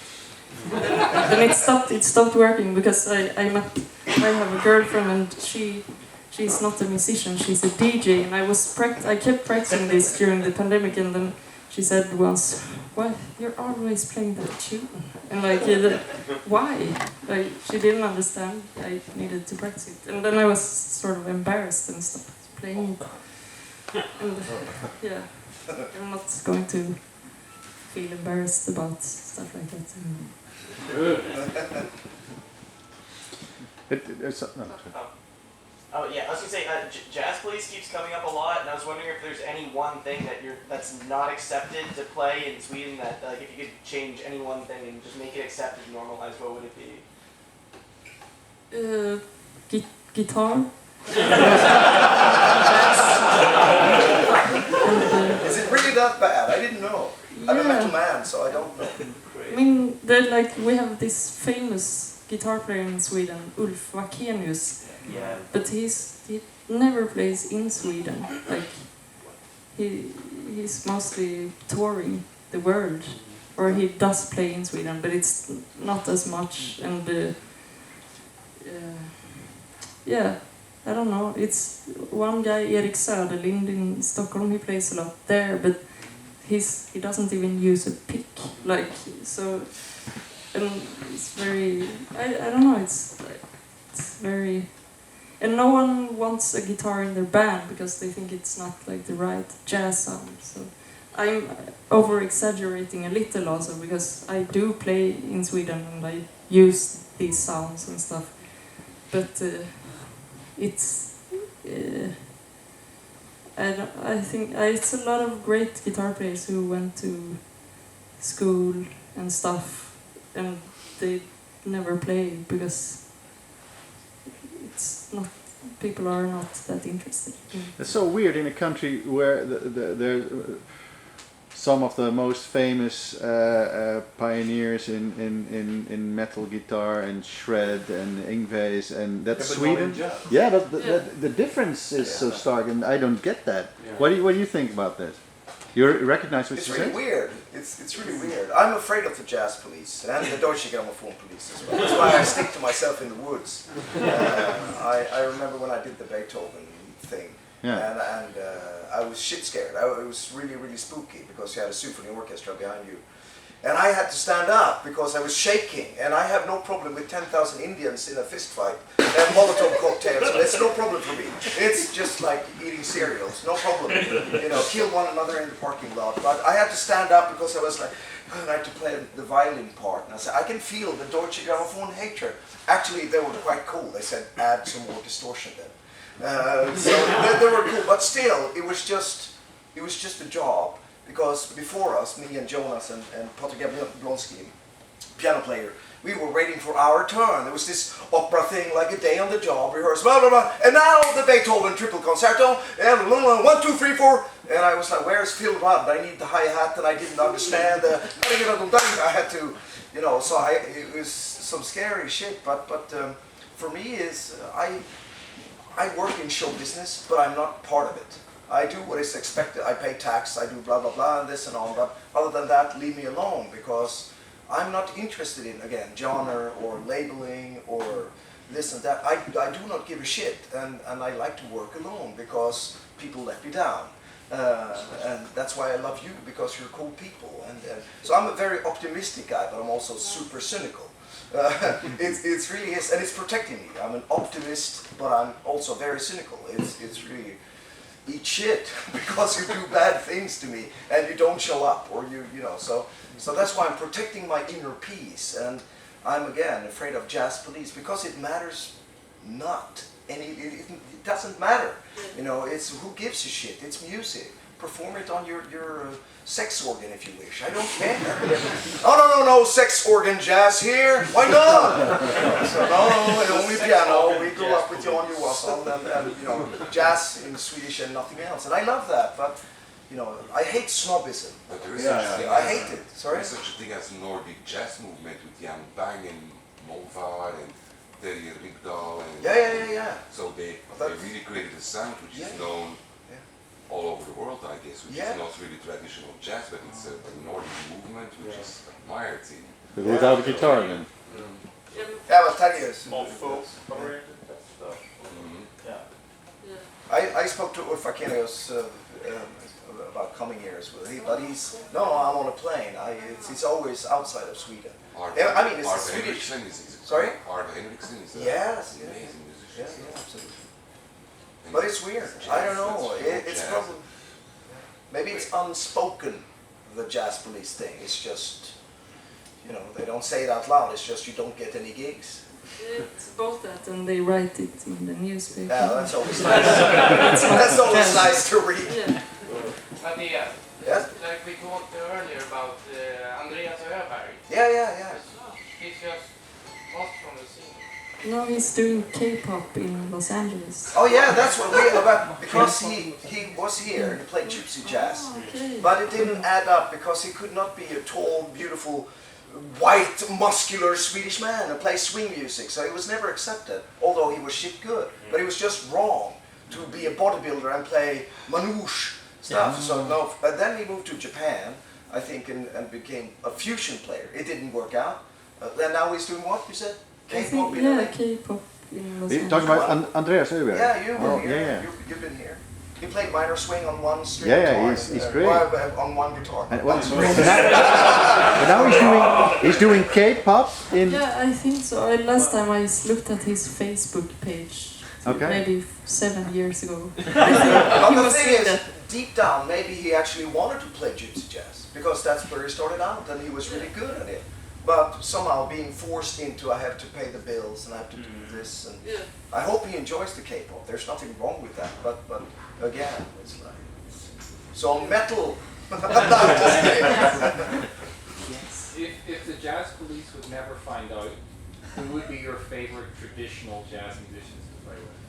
Then it stopped working because I have a girlfriend and she's not a musician, she's a DJ, and I kept practicing this during the pandemic, and then she said once, "Why you're always playing that tune?" And like, why? Like she didn't understand. I needed to practice it, and then I was sort of embarrassed and stopped playing it. And yeah, I'm not going to feel embarrassed about stuff like that. Oh yeah, I was gonna say Jazz Police keeps coming up a lot, and I was wondering if there's any one thing that's not accepted to play in Sweden that like if you could change any one thing and just make it accepted and normalized, what would it be? Guitar. Is it really that bad? I didn't know. I'm a metal man, so I don't know. I mean, we have this famous guitar player in Sweden, Ulf Wakenius. Yeah. But he never plays in Sweden. Like he's mostly touring the world, or he does play in Sweden, but it's not as much. And yeah, I don't know. It's one guy, Erik Söderlind in Stockholm. He plays a lot there, but he doesn't even use a pick. Like so, and it's very. I don't know. It's very. And no one wants a guitar in their band because they think it's not like the right jazz sound. So I'm over-exaggerating a little also because I do play in Sweden and I use these sounds and stuff. But it's I think it's a lot of great guitar players who went to school and stuff and they never play because it's not, people are not that interested. It's so weird in a country where there some of the most famous pioneers in metal guitar and shred and Ingves, and that's Sweden. Yeah, but the difference is so stark, and I don't get that. Yeah. What do you think about that? You recognize what It's you really say? weird. It's really weird. I'm afraid of the jazz police and the Deutsche Grammophon police as well. That's why I stick to myself in the woods. I remember when I did the Beethoven thing, and I was shit scared. It was really, really spooky because you had a symphony orchestra behind you. And I had to stand up because I was shaking, and I have no problem with 10,000 Indians in a fist fight and Molotov cocktails. So it's no problem for me. It's just like eating cereals, no problem. You know, kill one another in the parking lot. But I had to stand up because I was like, I had to play the violin part. And I said, I can feel the Deutsche Grammophon hatred. Actually, they were quite cool. They said, add some more distortion then. So they were cool, but still, it was just a job. Because before us, me and Jonas and Patrik Jablonski, piano player, we were waiting for our turn. There was this opera thing, like a day on the job, rehearsal, blah, blah, blah. And now the Beethoven triple concerto, and 1, 2, 3, 4. And I was like, where's Phil Rudd? I need the hi-hat, and I didn't understand. I had to, you know, so it was some scary shit. But for me, I work in show business, but I'm not part of it. I do what is expected. I pay tax, I do blah, blah, blah, and this and all. But other than that, leave me alone, because I'm not interested in, again, genre or labeling or this and that. I do not give a shit, and I like to work alone because people let me down. And that's why I love you, because you're cool people. And so I'm a very optimistic guy, but I'm also super cynical. It's really is, and it's protecting me. I'm an optimist, but I'm also very cynical. It's really eat shit because you do bad things to me and you don't show up, or you know. So that's why I'm protecting my inner peace, and I'm again afraid of jazz police because it matters not. It doesn't matter. You know, it's who gives a shit. It's music. Perform it on your sex organ if you wish. I don't care. Oh no, sex organ jazz here. Why not? So no, only piano. We grew up with Jan Johansson and you know, jazz in Swedish and nothing else. And I love that, but you know, I hate snobism. But there is such a thing. I hate it. Sorry. There's such a thing as Nordic jazz movement with Jan Bang and Molvar and Terje Rikdal and Yeah. So they really created a sound which is known all over the world, I guess, which is not really traditional jazz, but it's a Nordic movement which is admired in. But without a guitar then? Yeah, but 10 years. More folk oriented stuff. I spoke to Ulf Akelius about coming here as well. But no, I'm on a plane. It's always outside of Sweden. Yeah, I mean, it's Arve Swedish. Henriksen is Sorry? Arve Henriksen is Yes, an amazing musician. Yeah, absolutely. But it's weird. I don't know. It's probably maybe it's unspoken, the Jazz Police thing. It's just, you know, they don't say it out loud. It's just you don't get any gigs. It's both that and they write it in the newspaper. Yeah, that's always nice. That's always nice to read. Yeah. Mattias, Yes? like we talked earlier about Andreas Öberg. Yeah. He's just lost from the scene. No, he's doing K-pop in Los Angeles. Oh yeah, that's what we about because he was here. He played gypsy jazz, Okay. but it didn't add up because he could not be a tall, beautiful, white, muscular Swedish man and play swing music. So he was never accepted, although he was shit good. But he was just wrong to be a bodybuilder and play manouche stuff. So no. But then he moved to Japan, I think, and became a fusion player. It didn't work out. Then now he's doing what you said? I K-pop think, in yeah, LA? K-pop in Los You're Angeles. talking about Andreas Öberg? Yeah, you were Oh, here. yeah. You've been here. He played minor swing on one string Yeah, guitar. he's and, great. On one guitar. And One well, string. but now he's doing K-pop in. Yeah, I think so. Last time I looked at his Facebook page, Okay. maybe 7 years ago. I think But he the was thing doing is, that. deep down, maybe he actually wanted to play gypsy jazz because that's where he started out and he was really good at it. But somehow being forced into, I have to pay the bills and I have to do this, and Yeah. I hope he enjoys the K-pop. There's nothing wrong with that. But again, it's like so metal. No, I'm just kidding. If the Jazz Police would never find out, who would be your favorite traditional jazz musicians to play with?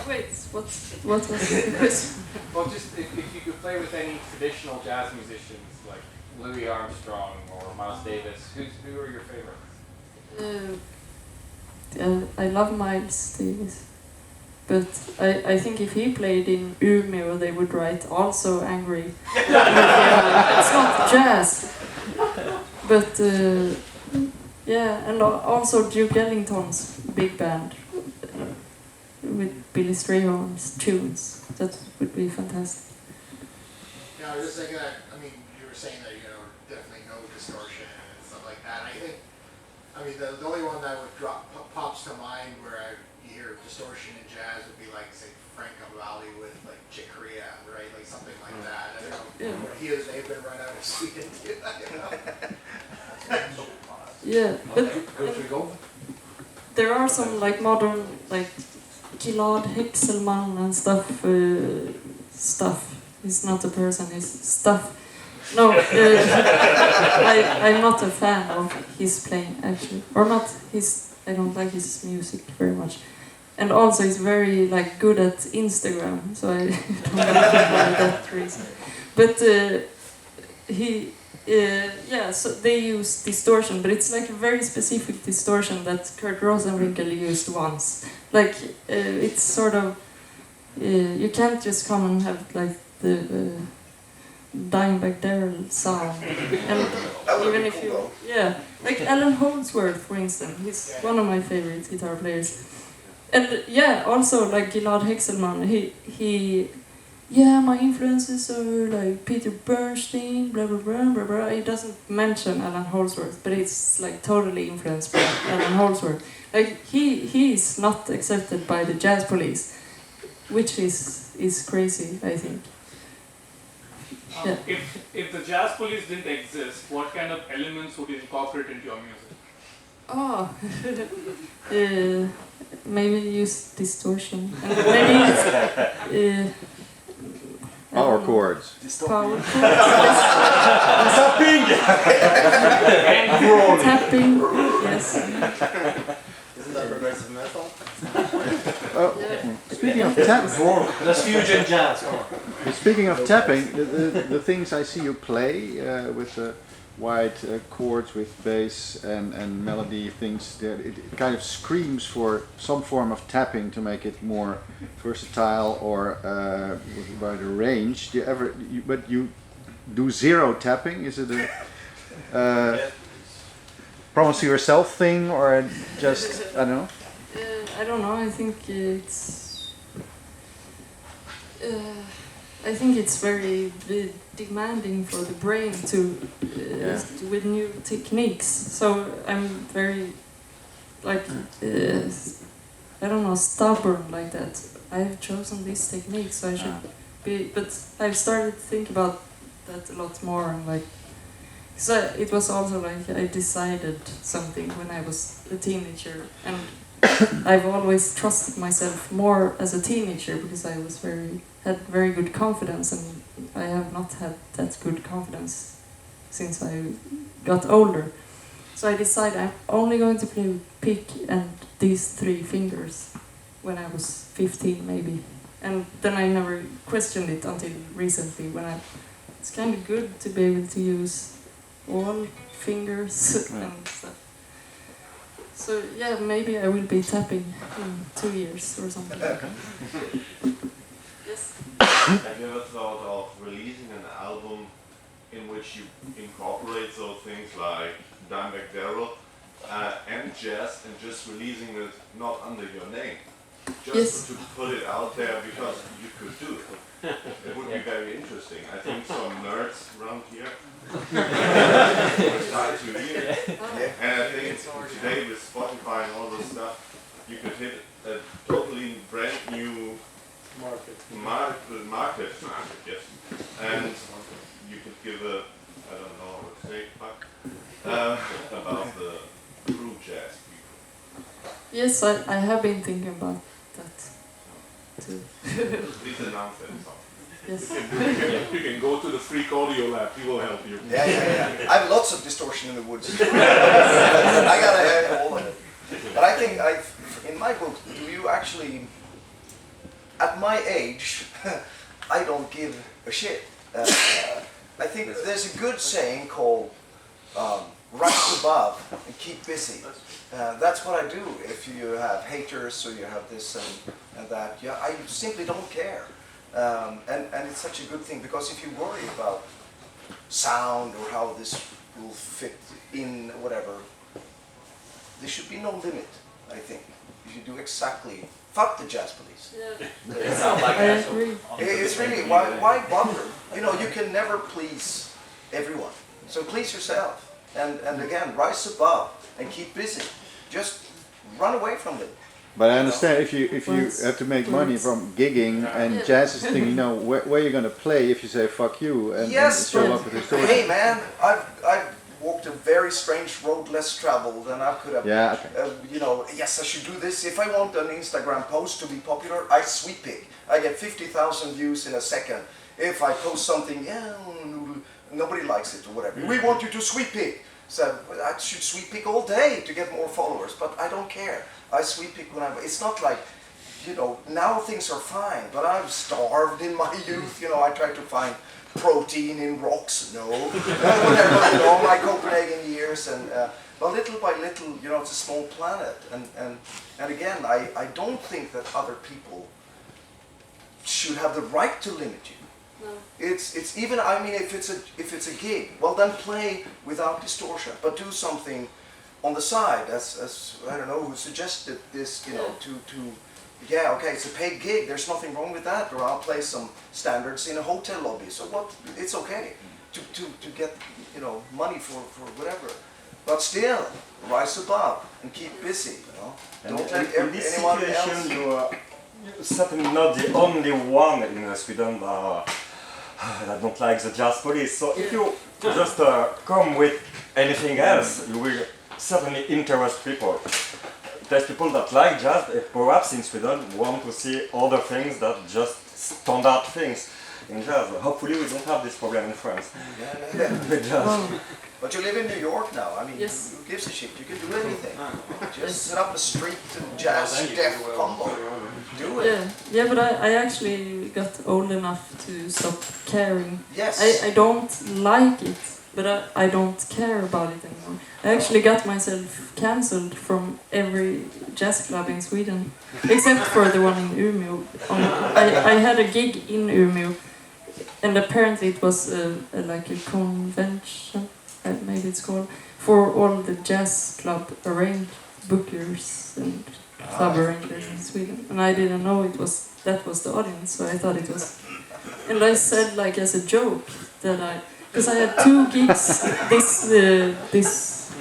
Wait, what was the question? Well, just if you could play with any traditional jazz musicians like Louis Armstrong or Miles Davis, who are your favorites? I love Miles Davis. But I think if he played in Umeå, they would write also angry. It's not jazz. But yeah, and also Duke Ellington's big band with Billy Strayhorn's tunes. That would be fantastic. Yeah, I was just thinking that, I mean, you were saying that, definitely no distortion and stuff like that. I mean, the only one that would pops to mind where you hear distortion in jazz would be like, say, Frank Valley with like Chick Corea, right? Like something like that. I don't know. Yeah. They've been run out of Sweden too. Yeah, but there are some like modern like Gilad Hexelman and stuff. He's not a person. He's stuff. No, I'm not a fan of his playing actually, or not his. I don't like his music very much, and also he's very like good at Instagram, so I don't like him for that reason. But so they use distortion, but it's like a very specific distortion that Kurt Rosenwinkel used once. Like it's sort of you can't just come and have like the Dimebag Darrell sound, and even if you like Alan Holdsworth, for instance, he's one of my favorite guitar players, and also like Gilad Hexelman, he my influences are like Peter Bernstein, blah blah blah blah blah. He doesn't mention Alan Holdsworth, but it's like totally influenced by Alan Holdsworth. Like he's not accepted by the Jazz Police, which is crazy, I think. If the Jazz Police didn't exist, what kind of elements would you incorporate into your music? Oh, maybe use distortion. And maybe Power chords. Power chords. Tapping! Tapping, yes. Isn't that progressive metal? Speaking of tapping, That's fusion jazz. speaking of tapping, the things I see you play with the wide chords with bass and melody things, it kind of screams for some form of tapping to make it more versatile or with wider range. But you do zero tapping? Is it a promise to yourself thing or just, I don't know? I don't know, I think it's... I think it's very demanding for the brain to with new techniques. So I'm very like I don't know, stubborn like that. I have chosen this technique, so I should be. But I've started to think about that a lot more, and like, so it was also like I decided something when I was a teenager, and I've always trusted myself more as a teenager because I was had very good confidence, and I have not had that good confidence since I got older. So I decided I'm only going to play with pick and these 3 fingers when I was 15 maybe. And then I never questioned it until recently when it's kind of good to be able to use all fingers and stuff. So yeah, maybe I will be tapping in 2 years or something. Yes? Have you ever thought of releasing an album in which you incorporate those things like Dimebag Darrell and jazz, and just releasing it not under your name? Just to put it out there, because you could do it. It would be very interesting. I think some nerds around here would start to hear it. And I think today with Spotify and all this stuff, you could hit a totally brand new market, yes. And you could give a, I don't know what to say, about the true jazz people. Yes, I have been thinking about that too. Please announce that song. Yes. You can go to the Freak Audio Lab, he will help you. Yeah. I have lots of distortion in the woods. I gotta have all of it. But I think in my book, do you actually, at my age, I don't give a shit. I think there's a good saying called rise above and keep busy. That's what I do if you have haters or you have this and that. Yeah, I simply don't care. And it's such a good thing, because if you worry about sound or how this will fit in whatever, there should be no limit, I think. You should do exactly, fuck the jazz police. I agree. It's really, why bother? You know, you can never please everyone. So please yourself. And again, rise above and keep busy. Just run away from it. But I understand if you have to make money from gigging and jazz is thing, you know where you're gonna play if you say fuck you and show up with your story. Hey man, I've walked a very strange road less traveled, and I could have, you know, yes, I should do this. If I want an Instagram post to be popular, I sweep pick. I get 50,000 views in a second. If I post something, nobody likes it or whatever. We want you to sweep pick. So I should sweep pick all day to get more followers, but I don't care. I sweep pick when it's not like, you know, now things are fine, but I'm starved in my youth, you know, I tried to find protein in rocks, whatever, you know, my Copenhagen years, and but little by little, you know, it's a small planet, and again, I don't think that other people should have the right to limit you. No. It's even, I mean, if it's a gig, well then play without distortion, but do something on the side, as I don't know who suggested this, you know, yeah, okay, it's a paid gig, there's nothing wrong with that, or I'll play some standards in a hotel lobby, so what, it's okay to get, you know, money for whatever, but still, rise above and keep busy, you know, and don't let in this anyone situation, else. you're certainly not the only one in Sweden that don't like the jazz police, so if you just come with anything else, you will certainly interest people. There's people that like jazz, perhaps in Sweden want to see other things than just standard things in jazz. Hopefully we don't have this problem in France. With jazz. But you live in New York now, I mean, Yes. who gives a shit? You can do anything. Just set up a street and jazz deaf combo. Do it. Yeah, but I actually got old enough to stop caring. Yes. I don't like it, but I don't care about it anymore. I actually got myself cancelled from every jazz club in Sweden, except for the one in Umeå. I had a gig in Umeå, and apparently it was like a convention, maybe it's called, for all the jazz club bookers and club arrangers in Sweden. And I didn't know that was the audience, so I thought it was And I said, like, as a joke, that because I had 2 gigs this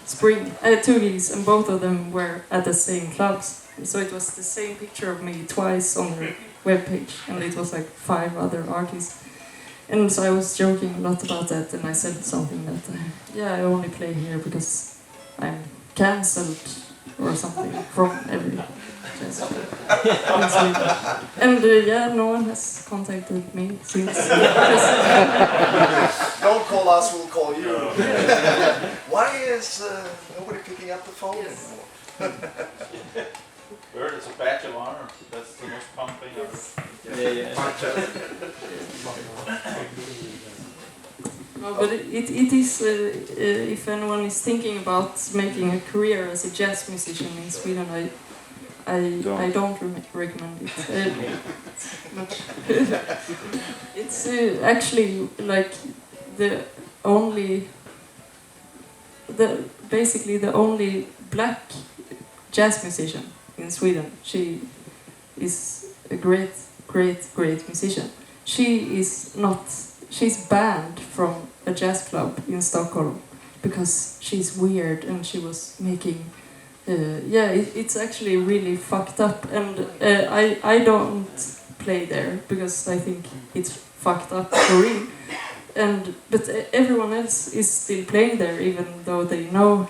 spring. I had 2 gigs, and both of them were at the same clubs. So it was the same picture of me twice on the webpage, and it was like 5 other artists. And so I was joking a lot about that, and I said something that, I only play here because I'm cancelled or something from every jazz club in Sweden. And no one has contacted me since. Don't call us, we'll call you. Why is nobody picking up the phone anymore? Bird is a badge of honor. That's the most common thing ever. No, but it is, if anyone is thinking about making a career as a jazz musician in Sweden, I don't recommend it much. It's actually like basically the only black jazz musician in Sweden. She is a great musician. She's banned from a jazz club in Stockholm because she's weird and she was making it's actually really fucked up, and I don't play there because I think it's fucked up for real. But everyone else is still playing there even though they know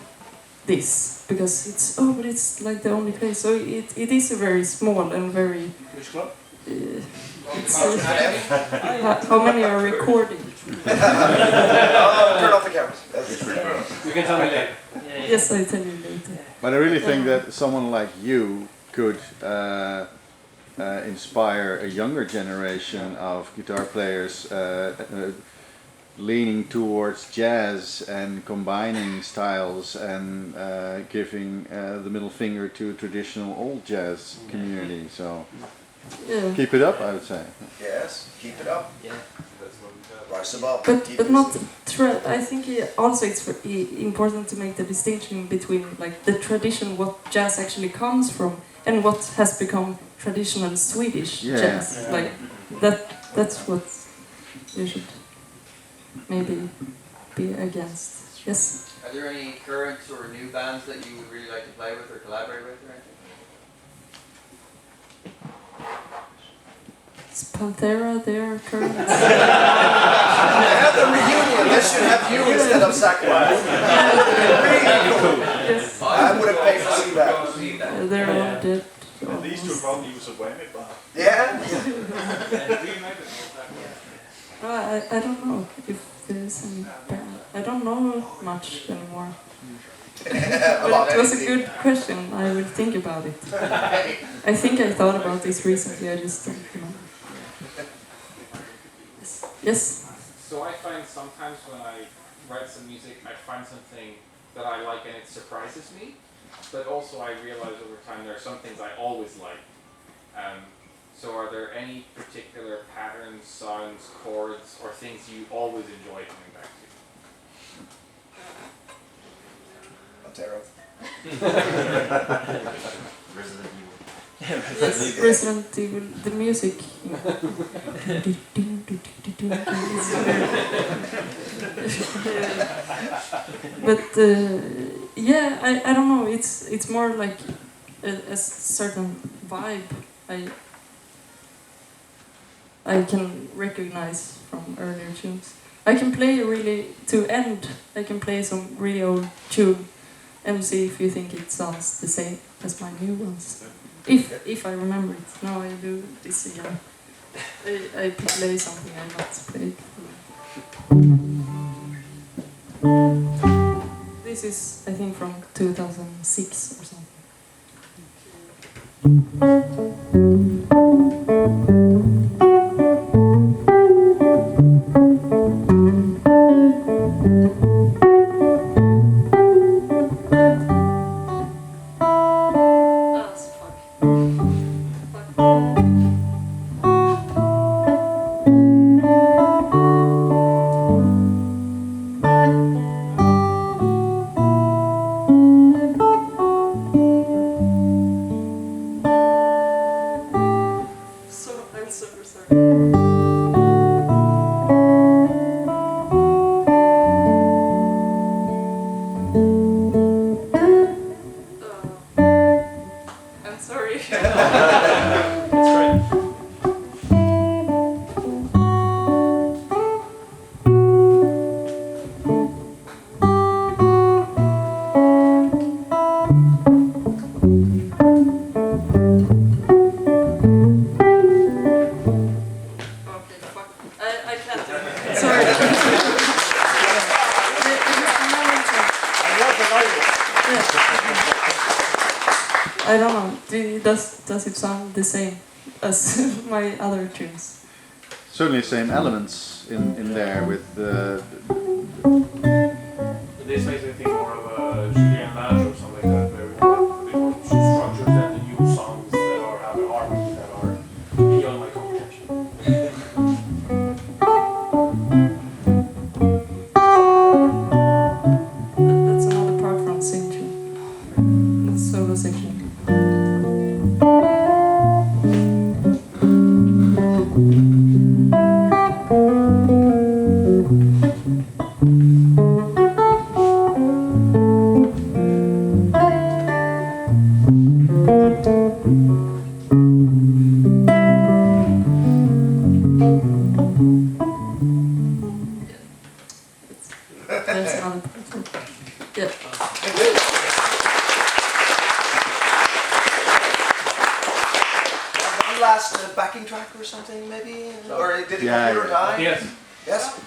this, because it's like the only place. So it is a very small and very. Which club? How many are recording? Turn off the cameras. You can tell me later. Yes, I tell you later. But I really think that someone like you could inspire a younger generation of guitar players leaning towards jazz and combining styles and giving the middle finger to traditional old jazz community. So keep it up, I would say. Yes, keep it up. Yeah. Rise above. But not. I think also it's important to make the distinction between like the tradition, what jazz actually comes from, and what has become traditional Swedish jazz. Yeah. Like that's what you should maybe be against. Yes. Are there any current or new bands that you would really like to play with or collaborate with or anything? Is Panthera there currently? They have the reunion. They should have you instead of Sacrifice. Really cool. Yes. I would have paid to see that. They're all dead. And these two probably use a whammy bar. Yeah. I don't know if there's any band. I don't know much anymore. But it was a good question. I will think about it. I think I thought about this recently. I just don't know. Yes. So I find sometimes when I write some music, I find something that I like and it surprises me. But also I realize over time there are some things I always like. So are there any particular patterns, sounds, chords, or things you always enjoy coming back to? Resident Evil. Yes, Resident Evil, the music. But I don't know. It's more like a certain vibe I can recognize from earlier tunes. I can play to end. I can play some really old tune and see if you think it sounds the same as my new ones. If I remember it. Now I do this again. I play something I not played. This is, I think, from 2006 or something. It's great. Okay, fuck. I can't do it. Sorry. I don't know. Does it sound the same as my other tunes? Certainly same elements in there with This makes me think more of a Julian Nash or something like that, where we have a bit more structured than the new songs that are have a harmony that are beyond my comprehension. That's another part from Sing Tune. The solo section. There's another part. Yeah. One last backing track or something, maybe? Or did the Yeah, computer die? Yes. Yes?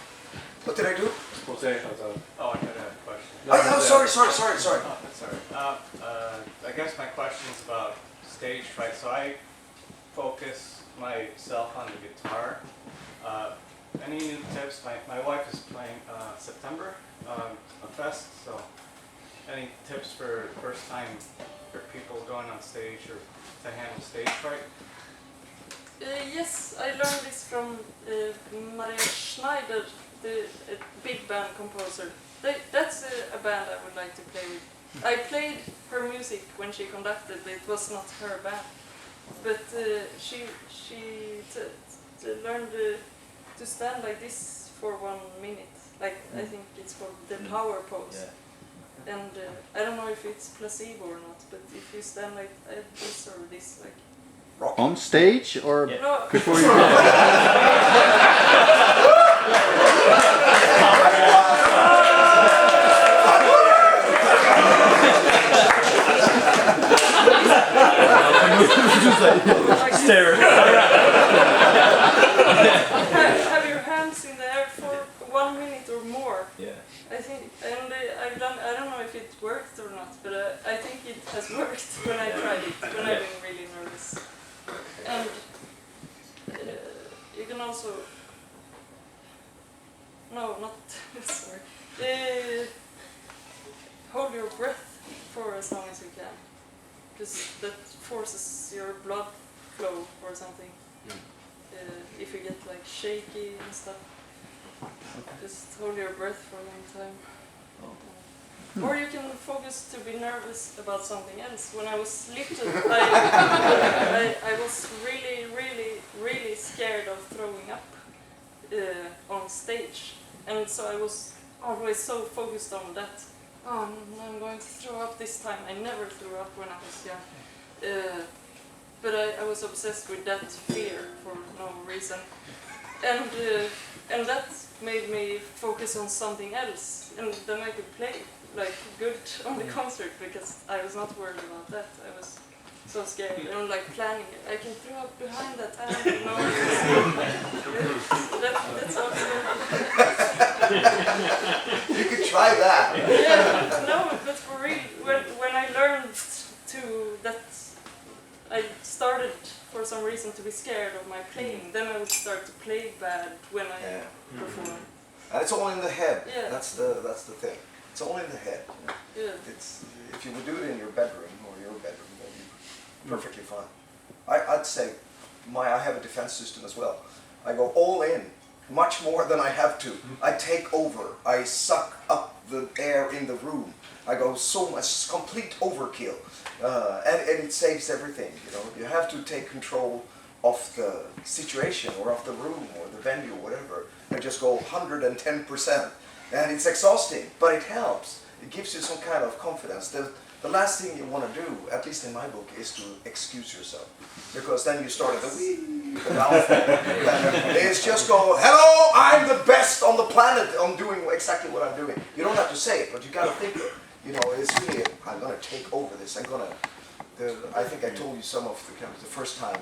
What did I do? Quotations of. Oh, I could have a question. Oh, sorry. Oh, that's alright. I guess my question is about stage fright. So I focus myself on the guitar. Any new tips? My wife is playing September a fest, so any tips for first time for people going on stage or to handle stage fright? Yes, I learned this from Maria Schneider, the big band composer. That's a band I would like to play with. I played her music when she conducted, but it was not her band. But she learned to stand like this for 1 minute. Like, I think it's called the power pose. And I don't know if it's placebo or not, but if you stand like this or this, like... on stage or No. before you Stare. Have your hands in the air for 1 minute or more. Yeah. I think, and I've done. I don't know if it worked or not, but I think it has worked when I tried it. When I've been really nervous, and you can also. No, not sorry. Hold your breath for as long as you can, because that forces your blood flow or something. If you get like shaky and stuff, just hold your breath for a long time. Or you can focus to be nervous about something else. When I was little, I was really scared of throwing up on stage, and so I was always so focused on that. Oh, I'm going to throw up this time. I never threw up when I was young. But I was obsessed with that fear for no reason. And that made me focus on something else. And then I could play like good on the concert because I was not worried about that. I was so scared and like planning it. I can throw up behind that amp, you know. That's awesome. You could try that. Yeah, no, but for real, when I learned that I started for some reason to be scared of my playing, then I would start to play bad when I perform. And it's all in the head. Yeah. That's the thing. It's all in the head. Yeah. It's if you would do it in your bedroom or your bedroom, then you're perfectly fine. I'd say I have a defense system as well. I go all in, much more than I have to. I take over. I suck up the air in the room. I go so much, complete overkill, and it saves everything. You know, you have to take control of the situation or of the room or the venue or whatever, and just go 110%. And it's exhausting, but it helps. It gives you some kind of confidence. the last thing you want to do, at least in my book, is to excuse yourself. Because then you start at the downfall. It's just go, hello, I'm the best on the planet. I'm doing exactly what I'm doing. You don't have to say it, but you gotta think it. You know, it's really, I'm gonna take over this. I think I told you some of the first time,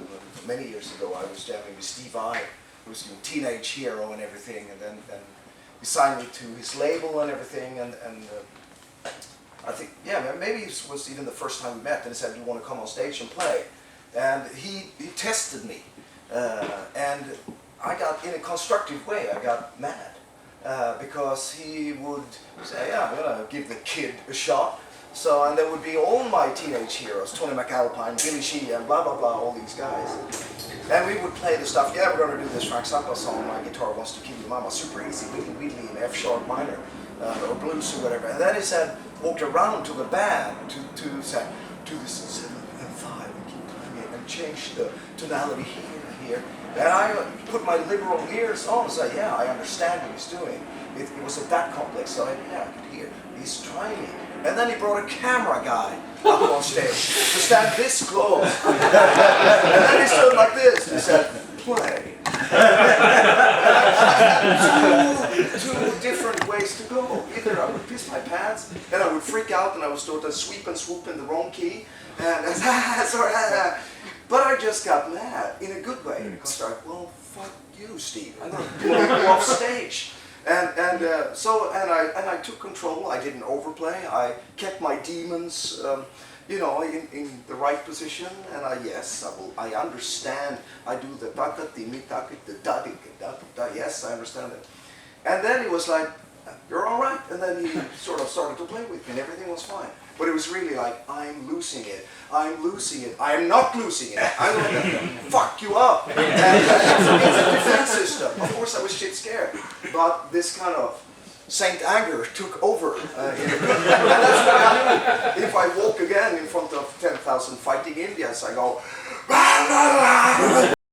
many years ago, I was jamming with Steve Vai, who was a teenage hero and everything, and then he signed me to his label and everything, and I think, yeah, maybe it was even the first time we met, and he said, do you want to come on stage and play? And he tested me, and I got, in a constructive way, I got mad, because he would say, yeah, I'm gonna give the kid a shot. So, and there would be all my teenage heroes, Tony McAlpine, Billy Sheehan, and blah, blah, blah, all these guys. And we would play the stuff, yeah, we're going to do this Frank Zappa song, My Guitar Wants to Kill Your Mama, super easy, Wheatley in F sharp minor, or blues or whatever. And then he said, walked around to the band, to say, do this in 7 and 5, and keep playing it, and change the tonality here and here. And I put my liberal ears on and said, yeah, I understand what he's doing. It wasn't that complex, so I could hear, he's trying it. And then he brought a camera guy up on stage to stand this close. And then he stood like this. He said, play. two different ways to go. Either I would piss my pants and I would freak out and I would start to sweep and swoop in the wrong key. And sorry. But I just got mad in a good way. Because I thought, well, fuck you, Steve. I'm going to blow you off stage. And I took control. I didn't overplay. I kept my demons, you know, in the right position. And I understand. I do the yes, I understand it. And then he was like, you're all right. And then he sort of started to play with me, and everything was fine. But it was really like, I'm losing it. I'm losing it. I'm not losing it. I'm going to fuck you up. And it's a defense system. Of course, I was shit scared. But this kind of Saint anger took over. And that's what I do. If I walk again in front of 10,000 fighting Indians, I go,